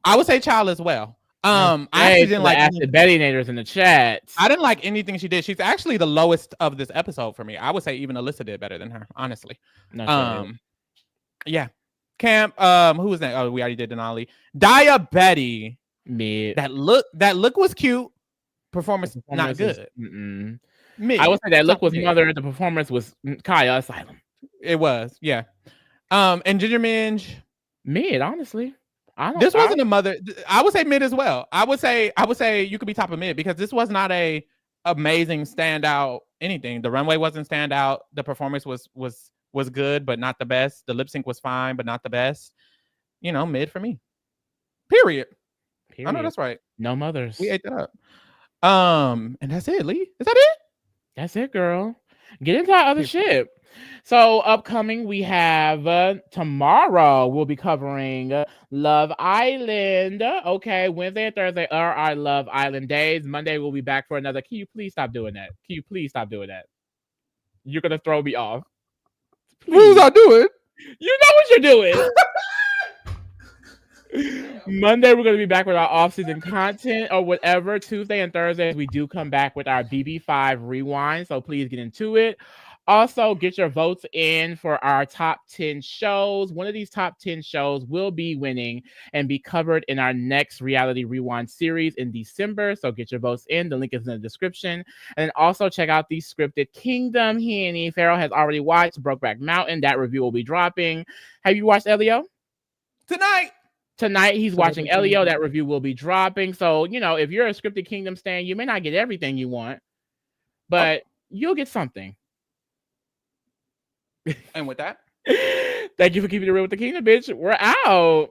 I would say child as well. I actually didn't like Acid Betty Naders in the chat. I didn't like anything she did. She's actually the lowest of this episode for me. I would say even Alyssa did better than her, honestly. Yeah. Camp. Who was that? Oh, we already did Denali. Daya Betty. Mid. That look was cute. Performance not good. Mid. I would say that look was mother. The performance was Kaya Asylum. It was, yeah. And Ginger Minge. Mid, honestly. This wasn't a mother. I would say mid as well. I would say you could be top of mid because this was not a amazing standout anything. The runway wasn't standout. The performance was good, but not the best. The lip sync was fine, but not the best. You know, mid for me. Period. I know that's right. No mothers. We ate that up. And that's it, Lee. Is that it? That's it, girl. Get into our other shit. So upcoming, we have tomorrow we'll be covering Love Island. Okay, Wednesday and Thursday are our Love Island days. Monday we'll be back for another. Can you please stop doing that? You're gonna throw me off. Please. What was I doing? You know what you're doing. Monday we're going to be back with our off-season content or whatever. Tuesday and Thursdays we do come back with our BB5 rewind, so please get into it. Also, get your votes in for our top 10 shows. One of these top 10 shows will be winning and be covered in our next Reality Rewind series in December. So get your votes in. The link is in the description. And then also check out the Scripted Kingdom. Henny Pharaoh has already watched Brokeback Mountain. That review will be dropping. Have you watched Elio? Tonight he's watching Elio. That review will be dropping. So, you know, if you're a Scripted Kingdom stan, you may not get everything you want, but you'll get something. And with that, thank you for keeping it real with the kingdom, bitch. We're out.